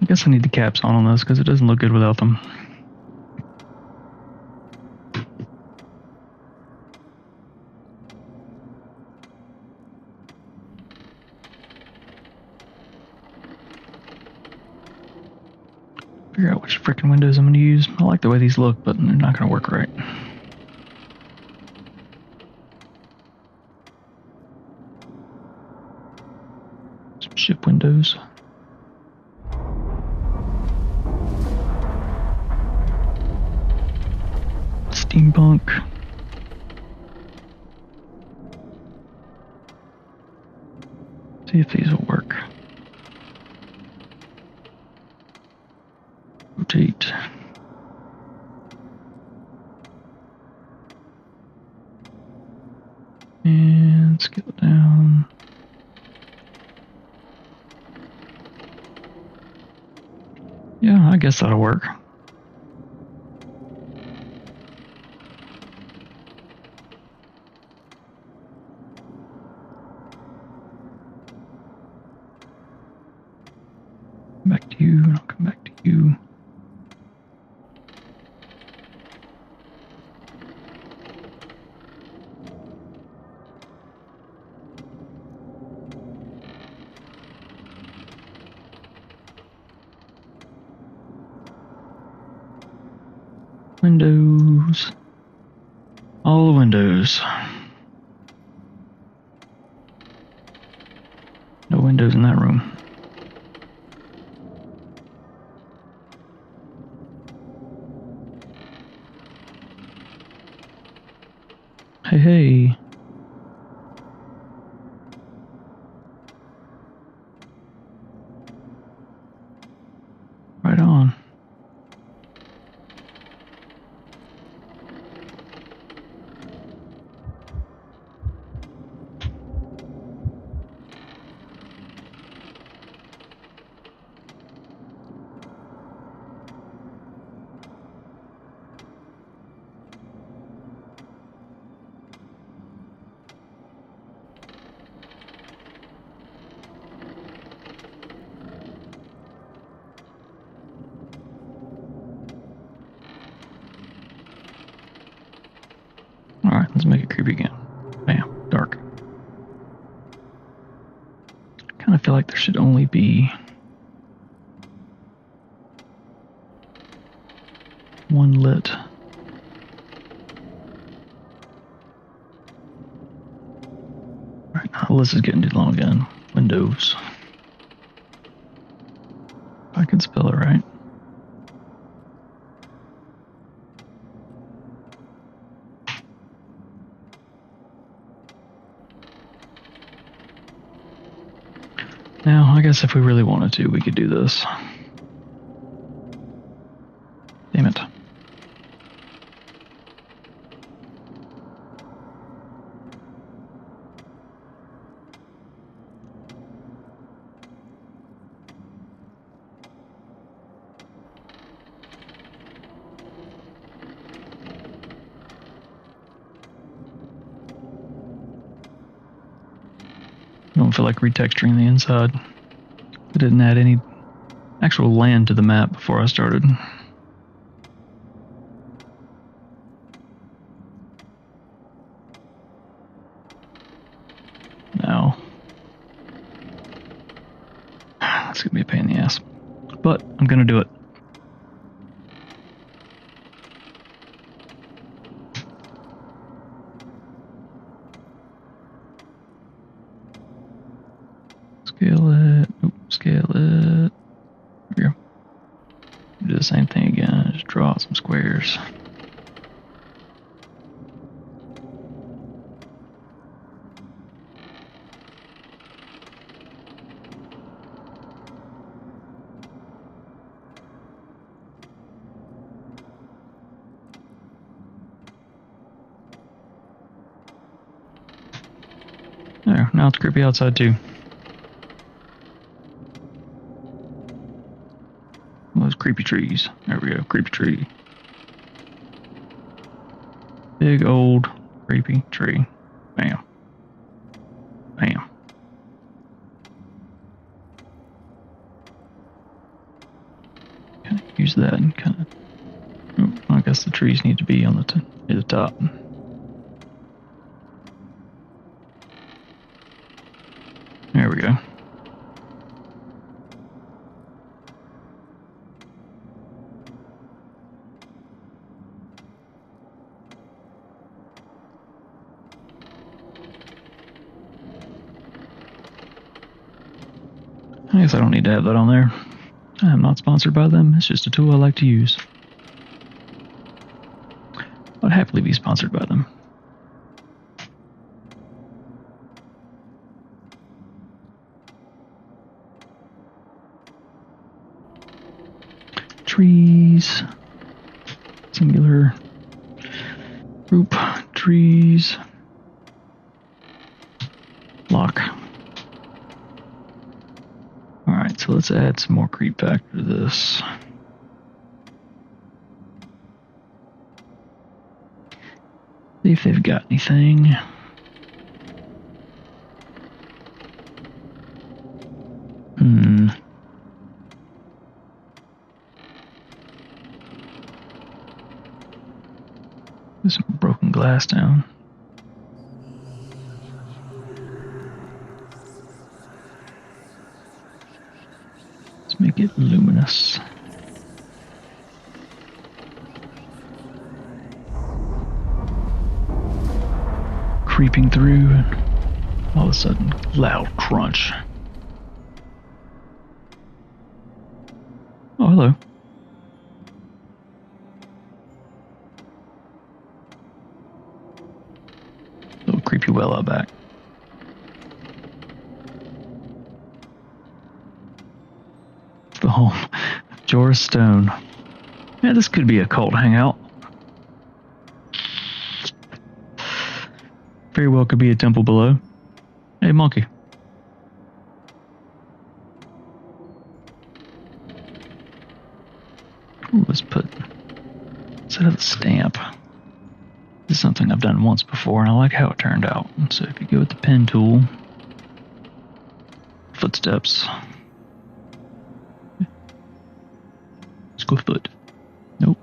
I guess I need the caps on this because it doesn't look good without them. Figure out which freaking windows I'm going to use. I like the way these look, but they're not going to work right. Some ship windows. Steampunk. See if these will work. Rotate. And scale it down. Yeah, I guess that'll work. Back to you, and I'll come back to you. Windows. All the windows. No windows in that room. Hey, hey. Right on. Alright, let's make it creepy again. Bam, dark. I kind of feel like there should only be one lit. Alright, now this is getting too long again. Windows. If I can spell it right. Now, I guess if we really wanted to, we could do this. Damn it. I don't feel like retexturing the inside. I didn't add any actual land to the map before I started. Now, that's gonna be a pain in the ass, but I'm gonna do it. Scale it. Oop, scale it. Here we go. Do the same thing again. Just draw out some squares. There, now it's creepy outside too. Those creepy trees. There we go, creepy tree. Big old creepy tree. Bam. Bam. Kind of use that and kind of. Oh, I guess the trees need to be on near the top. There we go. I guess I don't need to have that on there. I am not sponsored by them. It's just a tool I like to use. I'd happily be sponsored by them. Trees. Singular. Group. Trees. Lock. Alright, so let's add some more creep factor to this. See if they've got anything. There's some broken glass down. Let's make it luminous. Creeping through, and all of a sudden, loud crunch. Oh, hello. Little creepy well out back. It's the home of Joris Stone. Yeah, this could be a cult hangout. Very well could be a temple below. Hey, monkey. Ooh, let's have a stamp. This is something I've done once before, and I like how it turned out. So if you go with the pen tool, footsteps. Let's go foot. Nope.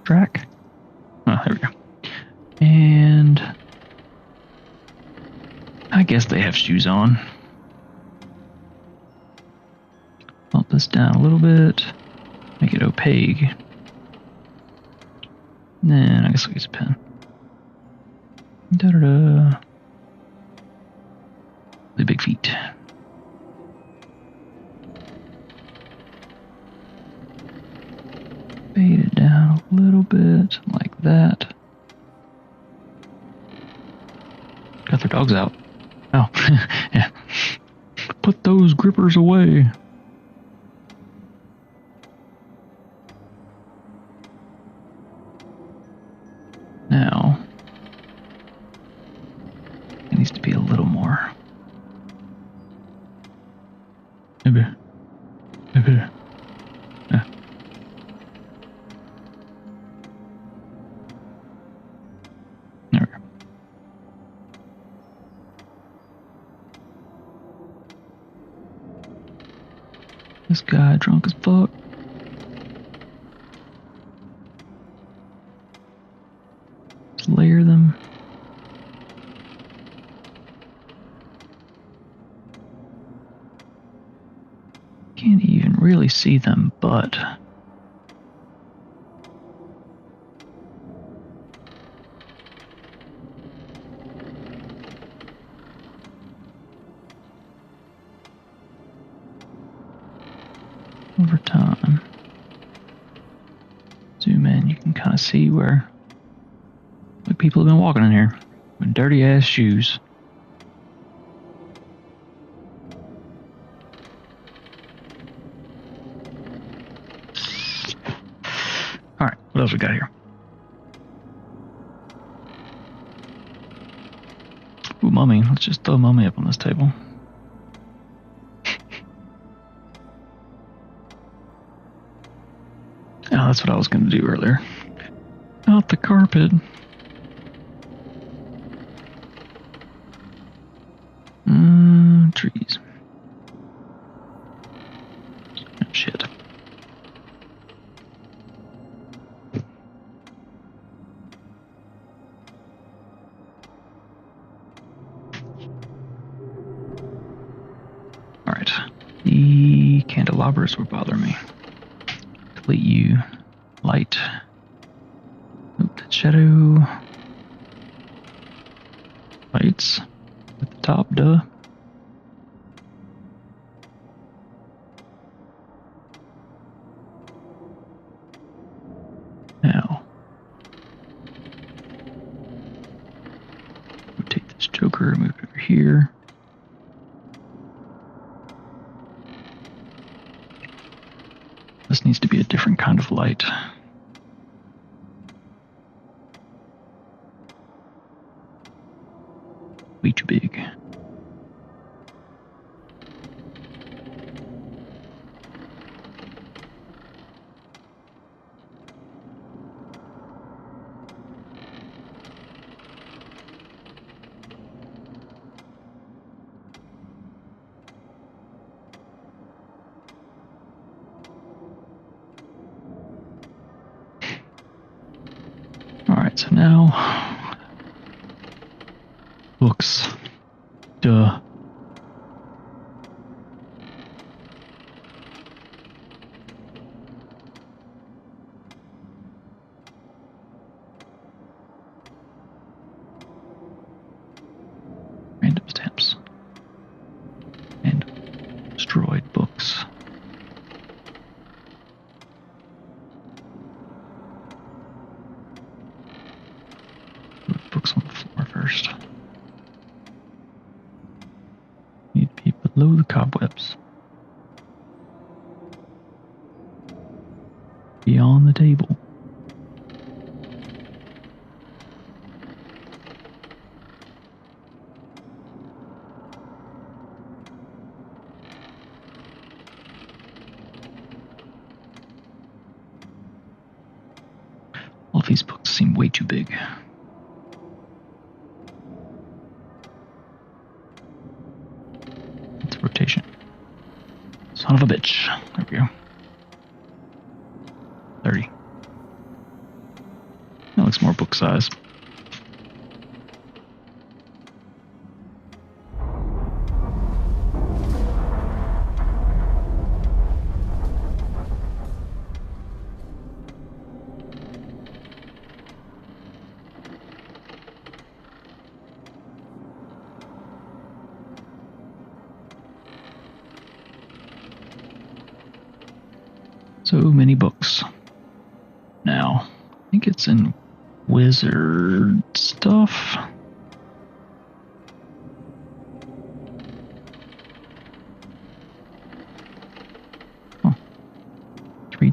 Track. Oh, there we go. And I guess they have shoes on. Bump this down a little bit. Make it opaque. And then I guess I'll use a pen. Da-da-da. The big feet. Fade it down a little bit, like that. Got their dogs out. Oh, yeah. Put those grippers away. Now, it needs to be a little more. Maybe. Yeah. There we go. This guy drunk as fuck. Let's layer them. Can't even really see them, but over time, zoom in, you can kind of see where like people have been walking in here with dirty ass shoes. Alright, what else we got here? Ooh, mummy. Let's just throw mummy up on this table. Oh, that's what I was going to do earlier. Out the carpet. Trees. Oh, shit. Alright. The candelabras were bothering me. Delete you. Light. Oop, the shadow. Lights. At the top, duh. Now. Rotate this Joker, move it over here. This needs to be a different kind of light. Way too big. Alright, so now books. Duh. Random stamps. And destroyed books. Put books on the floor first. Need to be below the cobwebs. Beyond the table. All of these books seem way too big. It's a rotation. Son of a bitch. There we go. 30. That looks more book size. So many books. Now, I think it's in wizard stuff.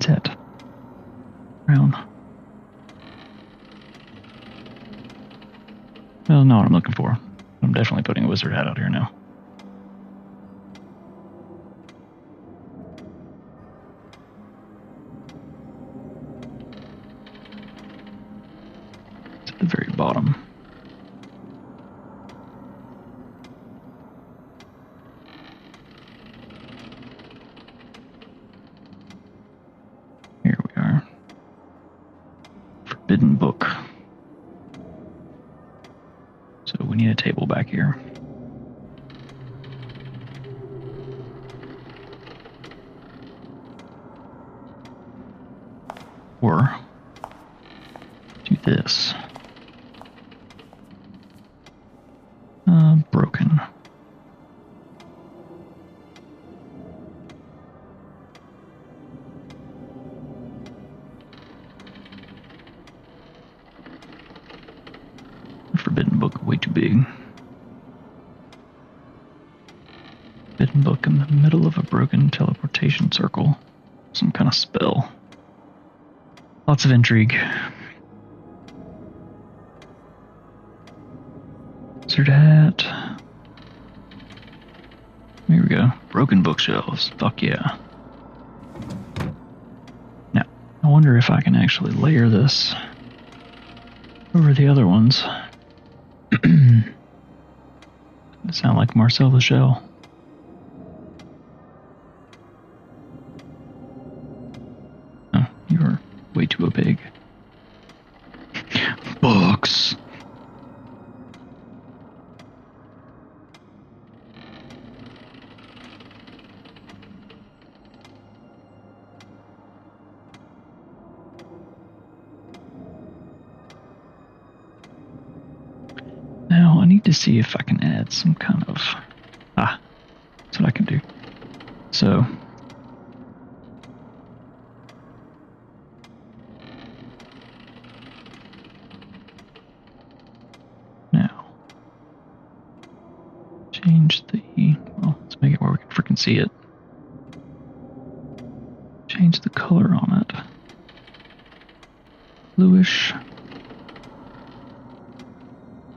What's that? Brown. Well, not what I'm looking for. I'm definitely putting a wizard hat out here now. It's at the very bottom. Here we are. Forbidden book. So we need a table back here. Or do this. Broken. Forbidden book, way too big. Forbidden book in the middle of a broken teleportation circle. Some kind of spell. Lots of intrigue. Wizard hat. Here we go. Broken bookshelves. Fuck yeah. Now, I wonder if I can actually layer this over the other ones. It sound like Marcel the Shell. Oh, you're way too opaque. Books. Now, I need to see if I can add some kind of... that's what I can do. So... now... change the... well, let's make it where we can freaking see it. Change the color on it. Bluish.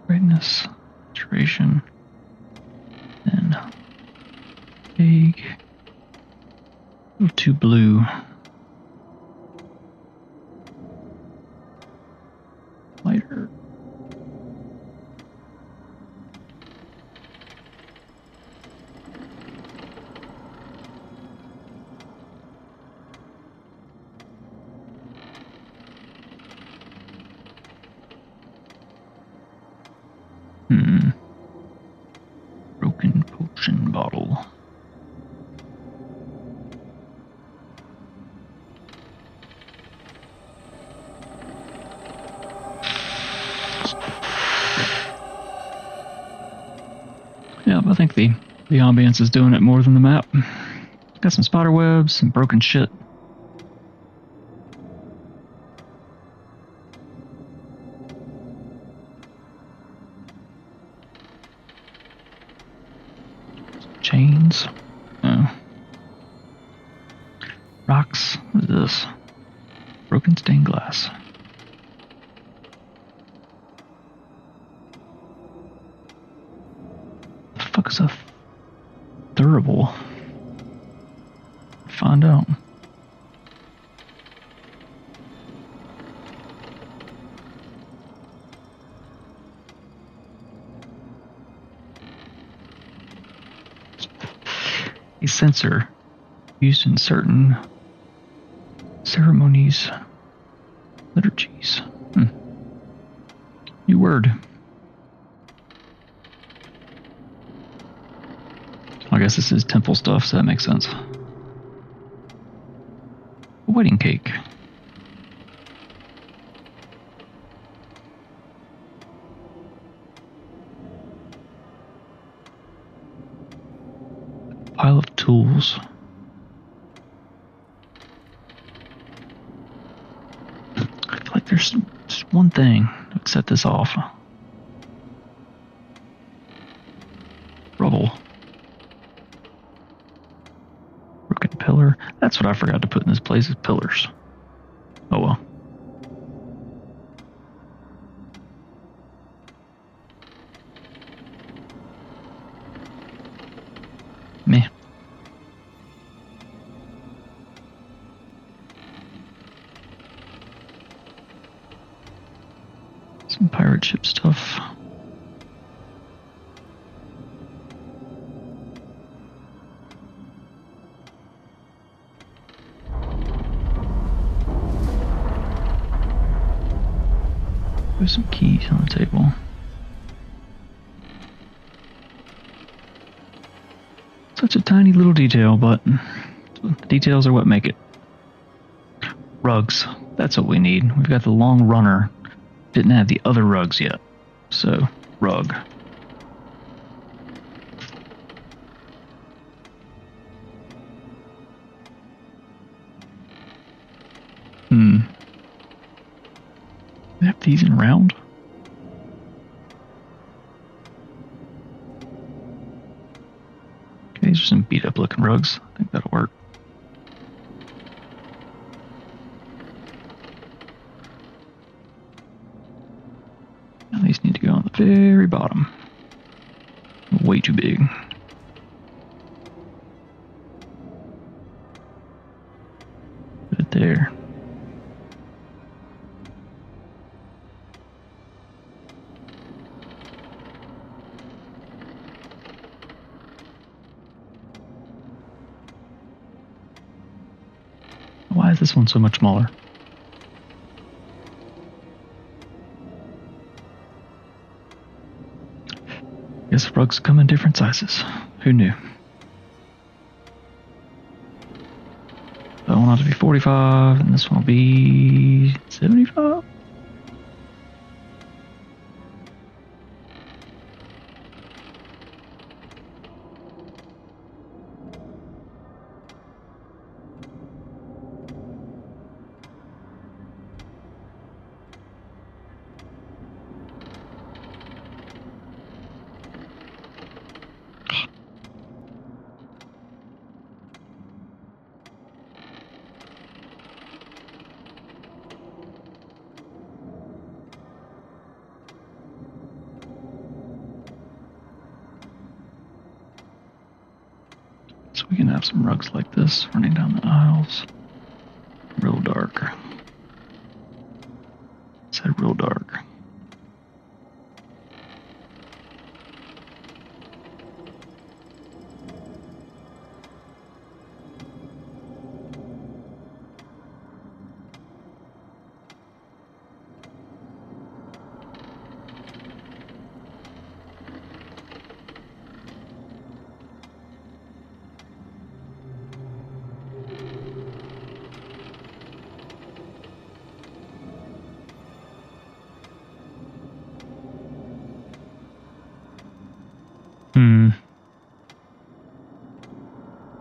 Brightness, saturation, and vague, a little too blue. Lighter. Broken potion bottle. Yeah, I think the ambience is doing it more than the map. Got some spider webs, some broken shit. Chains. Oh. Rocks. What is this? Broken stained glass. The fuck is a durable? Find out. A censer used in certain ceremonies, liturgies. New word. I guess this is temple stuff, so that makes sense. A wedding cake. Pile of tools. I feel like there's just one thing that would set this off. Rubble. Broken pillar. pillar. That's what I forgot to put in this place is pillars. Oh well. Meh. Some pirate ship stuff. There's some keys on the table. Such a tiny little detail, but the details are what make it. Rugs. That's what we need. We've got the long runner. Didn't have the other rugs yet. So, rug. They have these in round? Okay, these are some beat up looking rugs. I think that'll work. Now these need to go on the very bottom. Way too big. Put it there. Why is this one so much smaller? Guess rugs come in different sizes. Who knew? That one ought to be 45, and this one will be 75? So we can have some rugs like this running down the aisles. Real dark. Said real dark.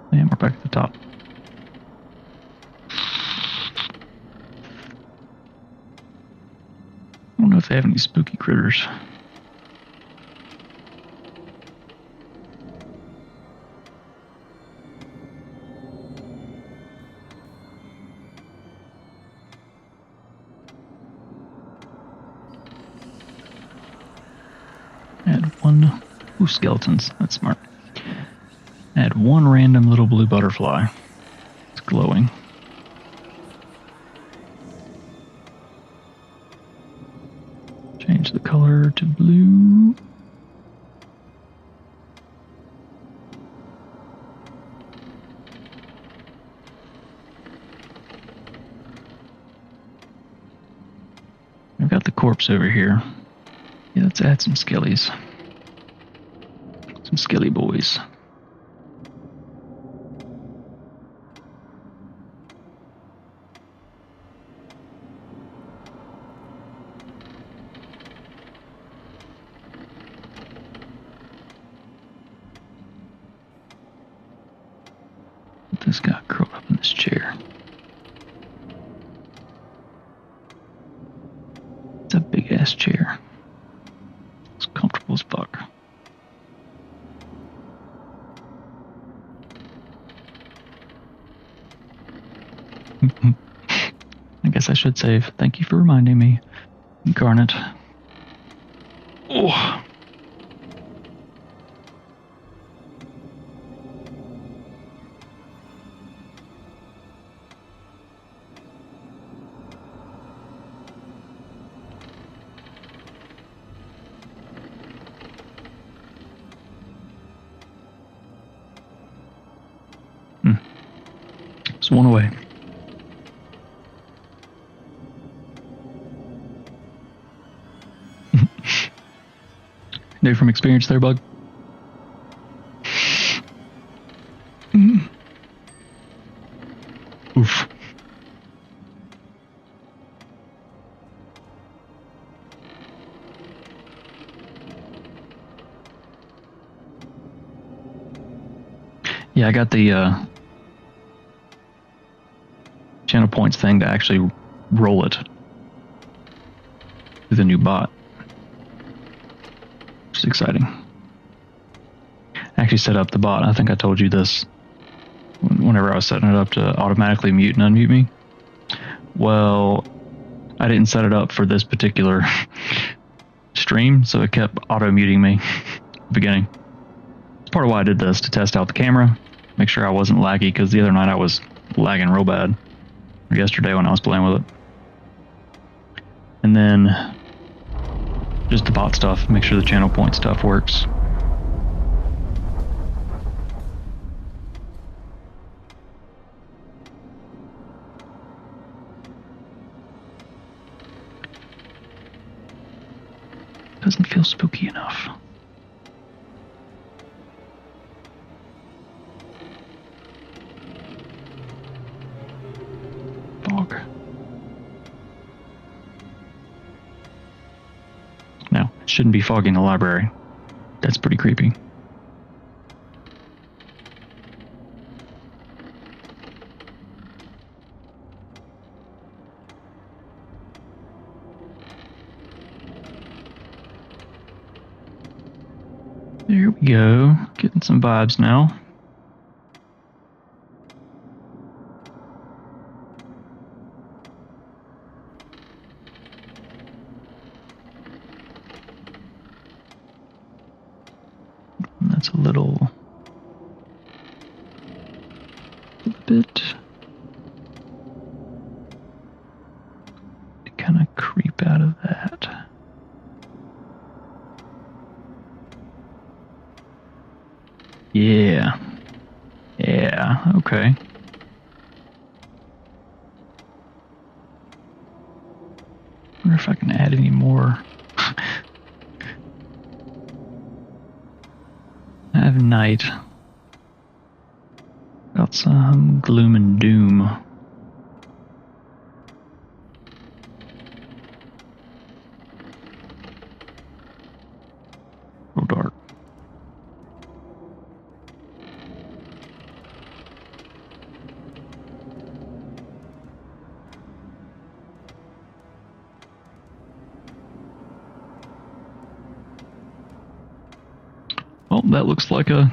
And we're back at the top. I don't know if they have any spooky critters. Add one. Ooh, skeletons. That's smart. Add one random little blue butterfly. It's glowing. Change the color to blue. I've got the corpse over here. Yeah, let's add some skellies. Some skelly boys. This guy curled up in this chair. It's a big ass chair. It's comfortable as fuck. I guess I should save. Thank you for reminding me. Inkarnate. Oh. It's one away. Know from experience there, bug. Oof. Yeah, I got the channel points thing to actually roll it with a new bot. Which is exciting. I actually set up the bot. I think I told you this whenever I was setting it up to automatically mute and unmute me. Well, I didn't set it up for this particular stream, so it kept auto muting me at the beginning. It's part of why I did this, to test out the camera, make sure I wasn't laggy, because the other night I was lagging real bad. Or yesterday when I was playing with it. And then just the bot stuff, make sure the channel point stuff works. Doesn't feel spooky enough. Fog. No, it shouldn't be foggy in the library. That's pretty creepy. There we go. Getting some vibes now. That's a little bit to kind of creep out of that. Yeah. Yeah, okay. Wonder if I can add any more. I have night. Got some gloom and doom. Real dark. Well, that looks like a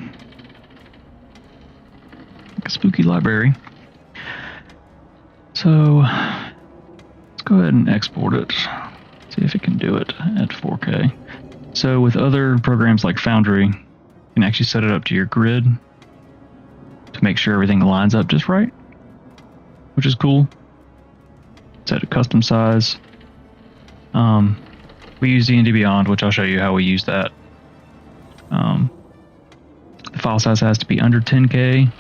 spooky library. So let's go ahead and export it. See if it can do it at 4K. So with other programs like Foundry, you can actually set it up to your grid to make sure everything lines up just right, which is cool. Set a custom size. We use D&D Beyond, which I'll show you how we use that. The file size has to be under 10K.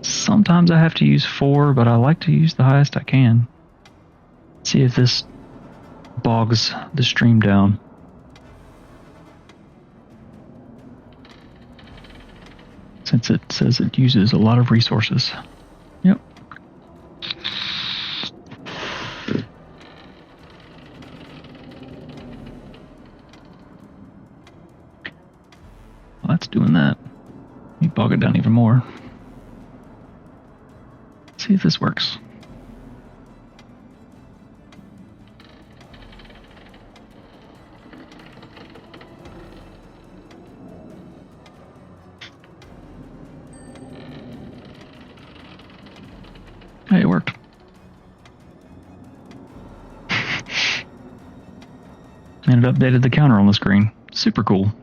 Sometimes I have to use 4, but I like to use the highest I can. See if this bogs the stream down. Since it says it uses a lot of resources. Yep. Well, that's doing that. Let me bog it down even more. See if this works. Hey, it worked. And it updated the counter on the screen. Super cool.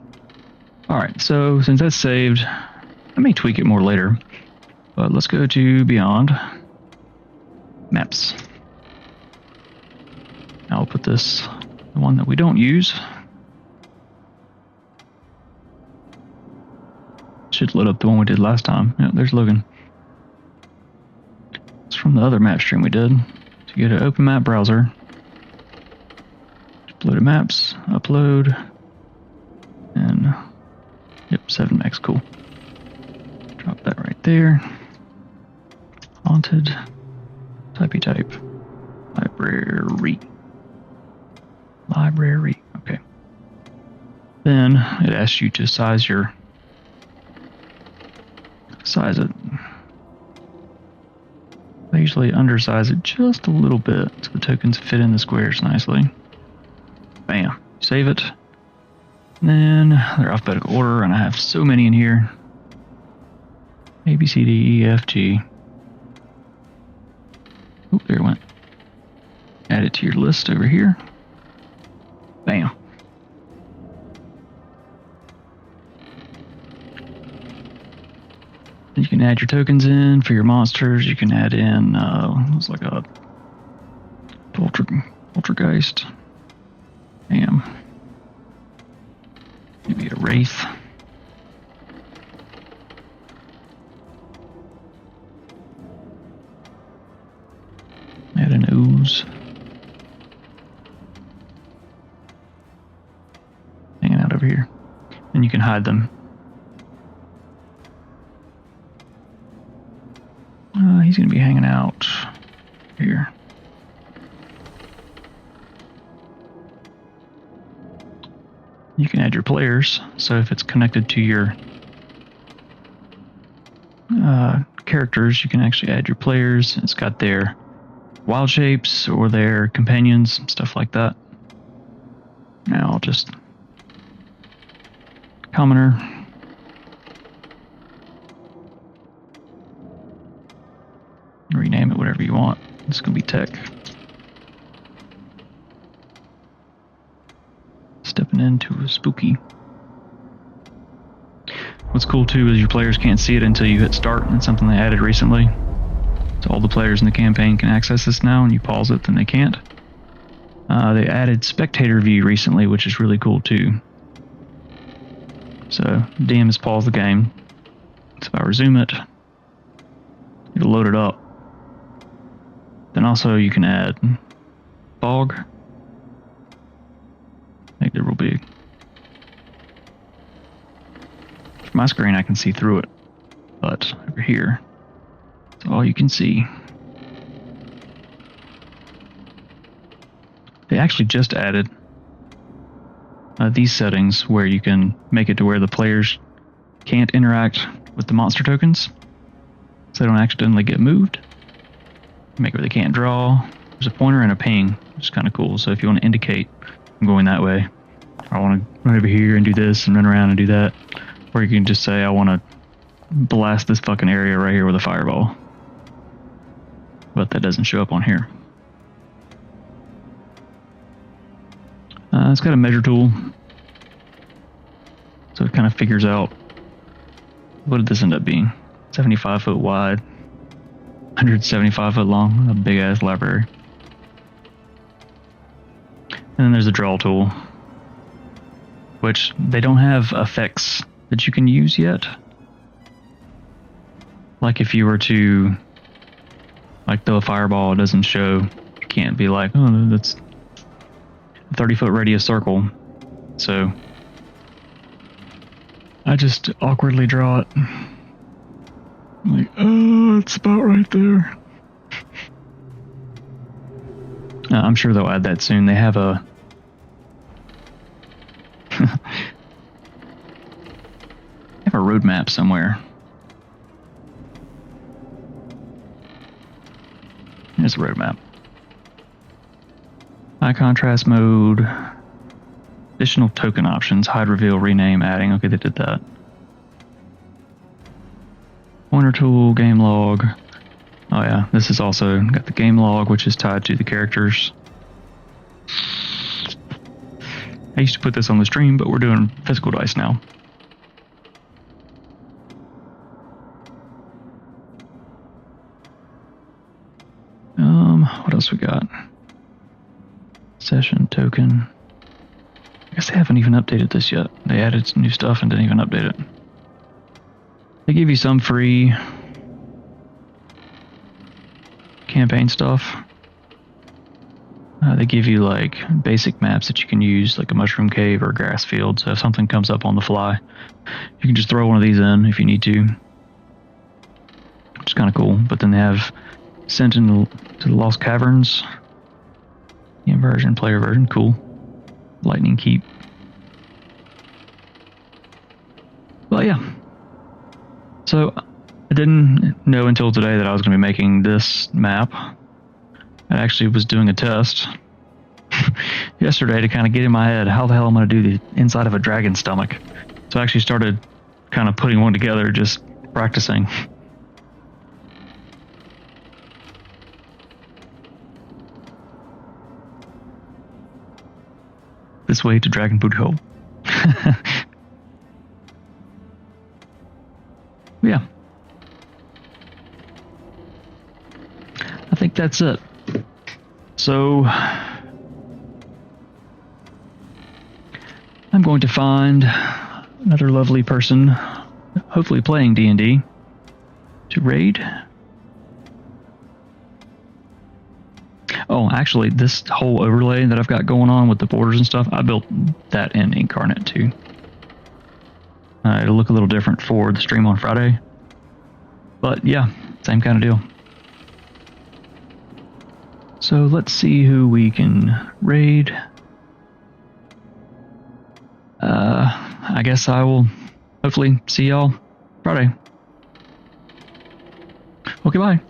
Alright, so since that's saved, I may tweak it more later. But let's go to Beyond. Maps. I'll put this, the one that we don't use. Should load up the one we did last time. Yep, there's Logan. It's from the other map stream we did. So you go to Open Map Browser. Upload maps, upload, and yep, 7 megs, cool. Drop that right there. Haunted, typey type, library, okay. Then it asks you to size it. I usually undersize it just a little bit so the tokens fit in the squares nicely. Bam. Save it. And then they're alphabetical order, and I have so many in here. A, B, C, D, E, F, G. Oop, there it went. Add it to your list over here. Bam. You can add your tokens in for your monsters. You can add in, it's like a poltergeist. Bam. Maybe a wraith. Add an ooze. Hanging out over here. And you can hide them. He's going to be hanging out here. You can add your players, so if it's connected to your characters, you can actually add your players. It's got their wild shapes or their companions, stuff like that. Now I'll just commoner. Rename it whatever you want. It's going to be tech. Stepping into a spooky. What's cool too is your players can't see it until you hit start. It's something they added recently. So all the players in the campaign can access this now, and you pause it, then they can't. They added spectator view recently, which is really cool too. So DM has paused the game. So if I resume it, it'll load it up. Then also you can add fog. Make it real big. From my screen I can see through it, but over here, it's all you can see. They actually just added these settings where you can make it to where the players can't interact with the monster tokens, so they don't accidentally get moved. Make it where they can't draw. There's a pointer and a ping, which is kind of cool. So if you want to indicate I'm going that way, I want to run over here and do this and run around and do that, or you can just say I want to blast this fucking area right here with a fireball. But that doesn't show up on here. It's got a measure tool, so it kind of figures out, what did this end up being? 75 foot wide, 175 foot long, a big ass library. And then there's a draw tool, which they don't have effects that you can use yet. Like if you were to throw a fireball, it doesn't show. You can't be like, oh, that's a 30-foot radius circle. So I just awkwardly draw it. Like, oh, it's about right there. I'm sure they'll add that soon. They have a roadmap somewhere. Here's a roadmap. High contrast mode. Additional token options. Hide, reveal, rename, adding. Okay, they did that. Pointer tool, game log. Oh yeah, this is also got the game log, which is tied to the characters. I used to put this on the stream, but we're doing physical dice now. What else we got? Session token. I guess they haven't even updated this yet. They added some new stuff and didn't even update it. They give you some free campaign stuff. They give you like basic maps that you can use, like a mushroom cave or a grass field. So if something comes up on the fly, you can just throw one of these in if you need to. Which is kind of cool. But then they have Sent to the Lost Caverns. Game version, player version, cool. Lightning Keep. Well, yeah. So I didn't know until today that I was going to be making this map. I actually was doing a test yesterday to kind of get in my head how the hell I'm going to do the inside of a dragon's stomach. So I actually started kind of putting one together, just practicing. This way to Dragon Boot Hole. Yeah. I think that's it. So I'm going to find another lovely person, hopefully playing D&D, to raid. Oh, actually, this whole overlay that I've got going on with the borders and stuff, I built that in Inkarnate too. It'll look a little different for the stream on Friday. But yeah, same kind of deal. So let's see who we can raid. I guess I will hopefully see y'all Friday. Okay, bye.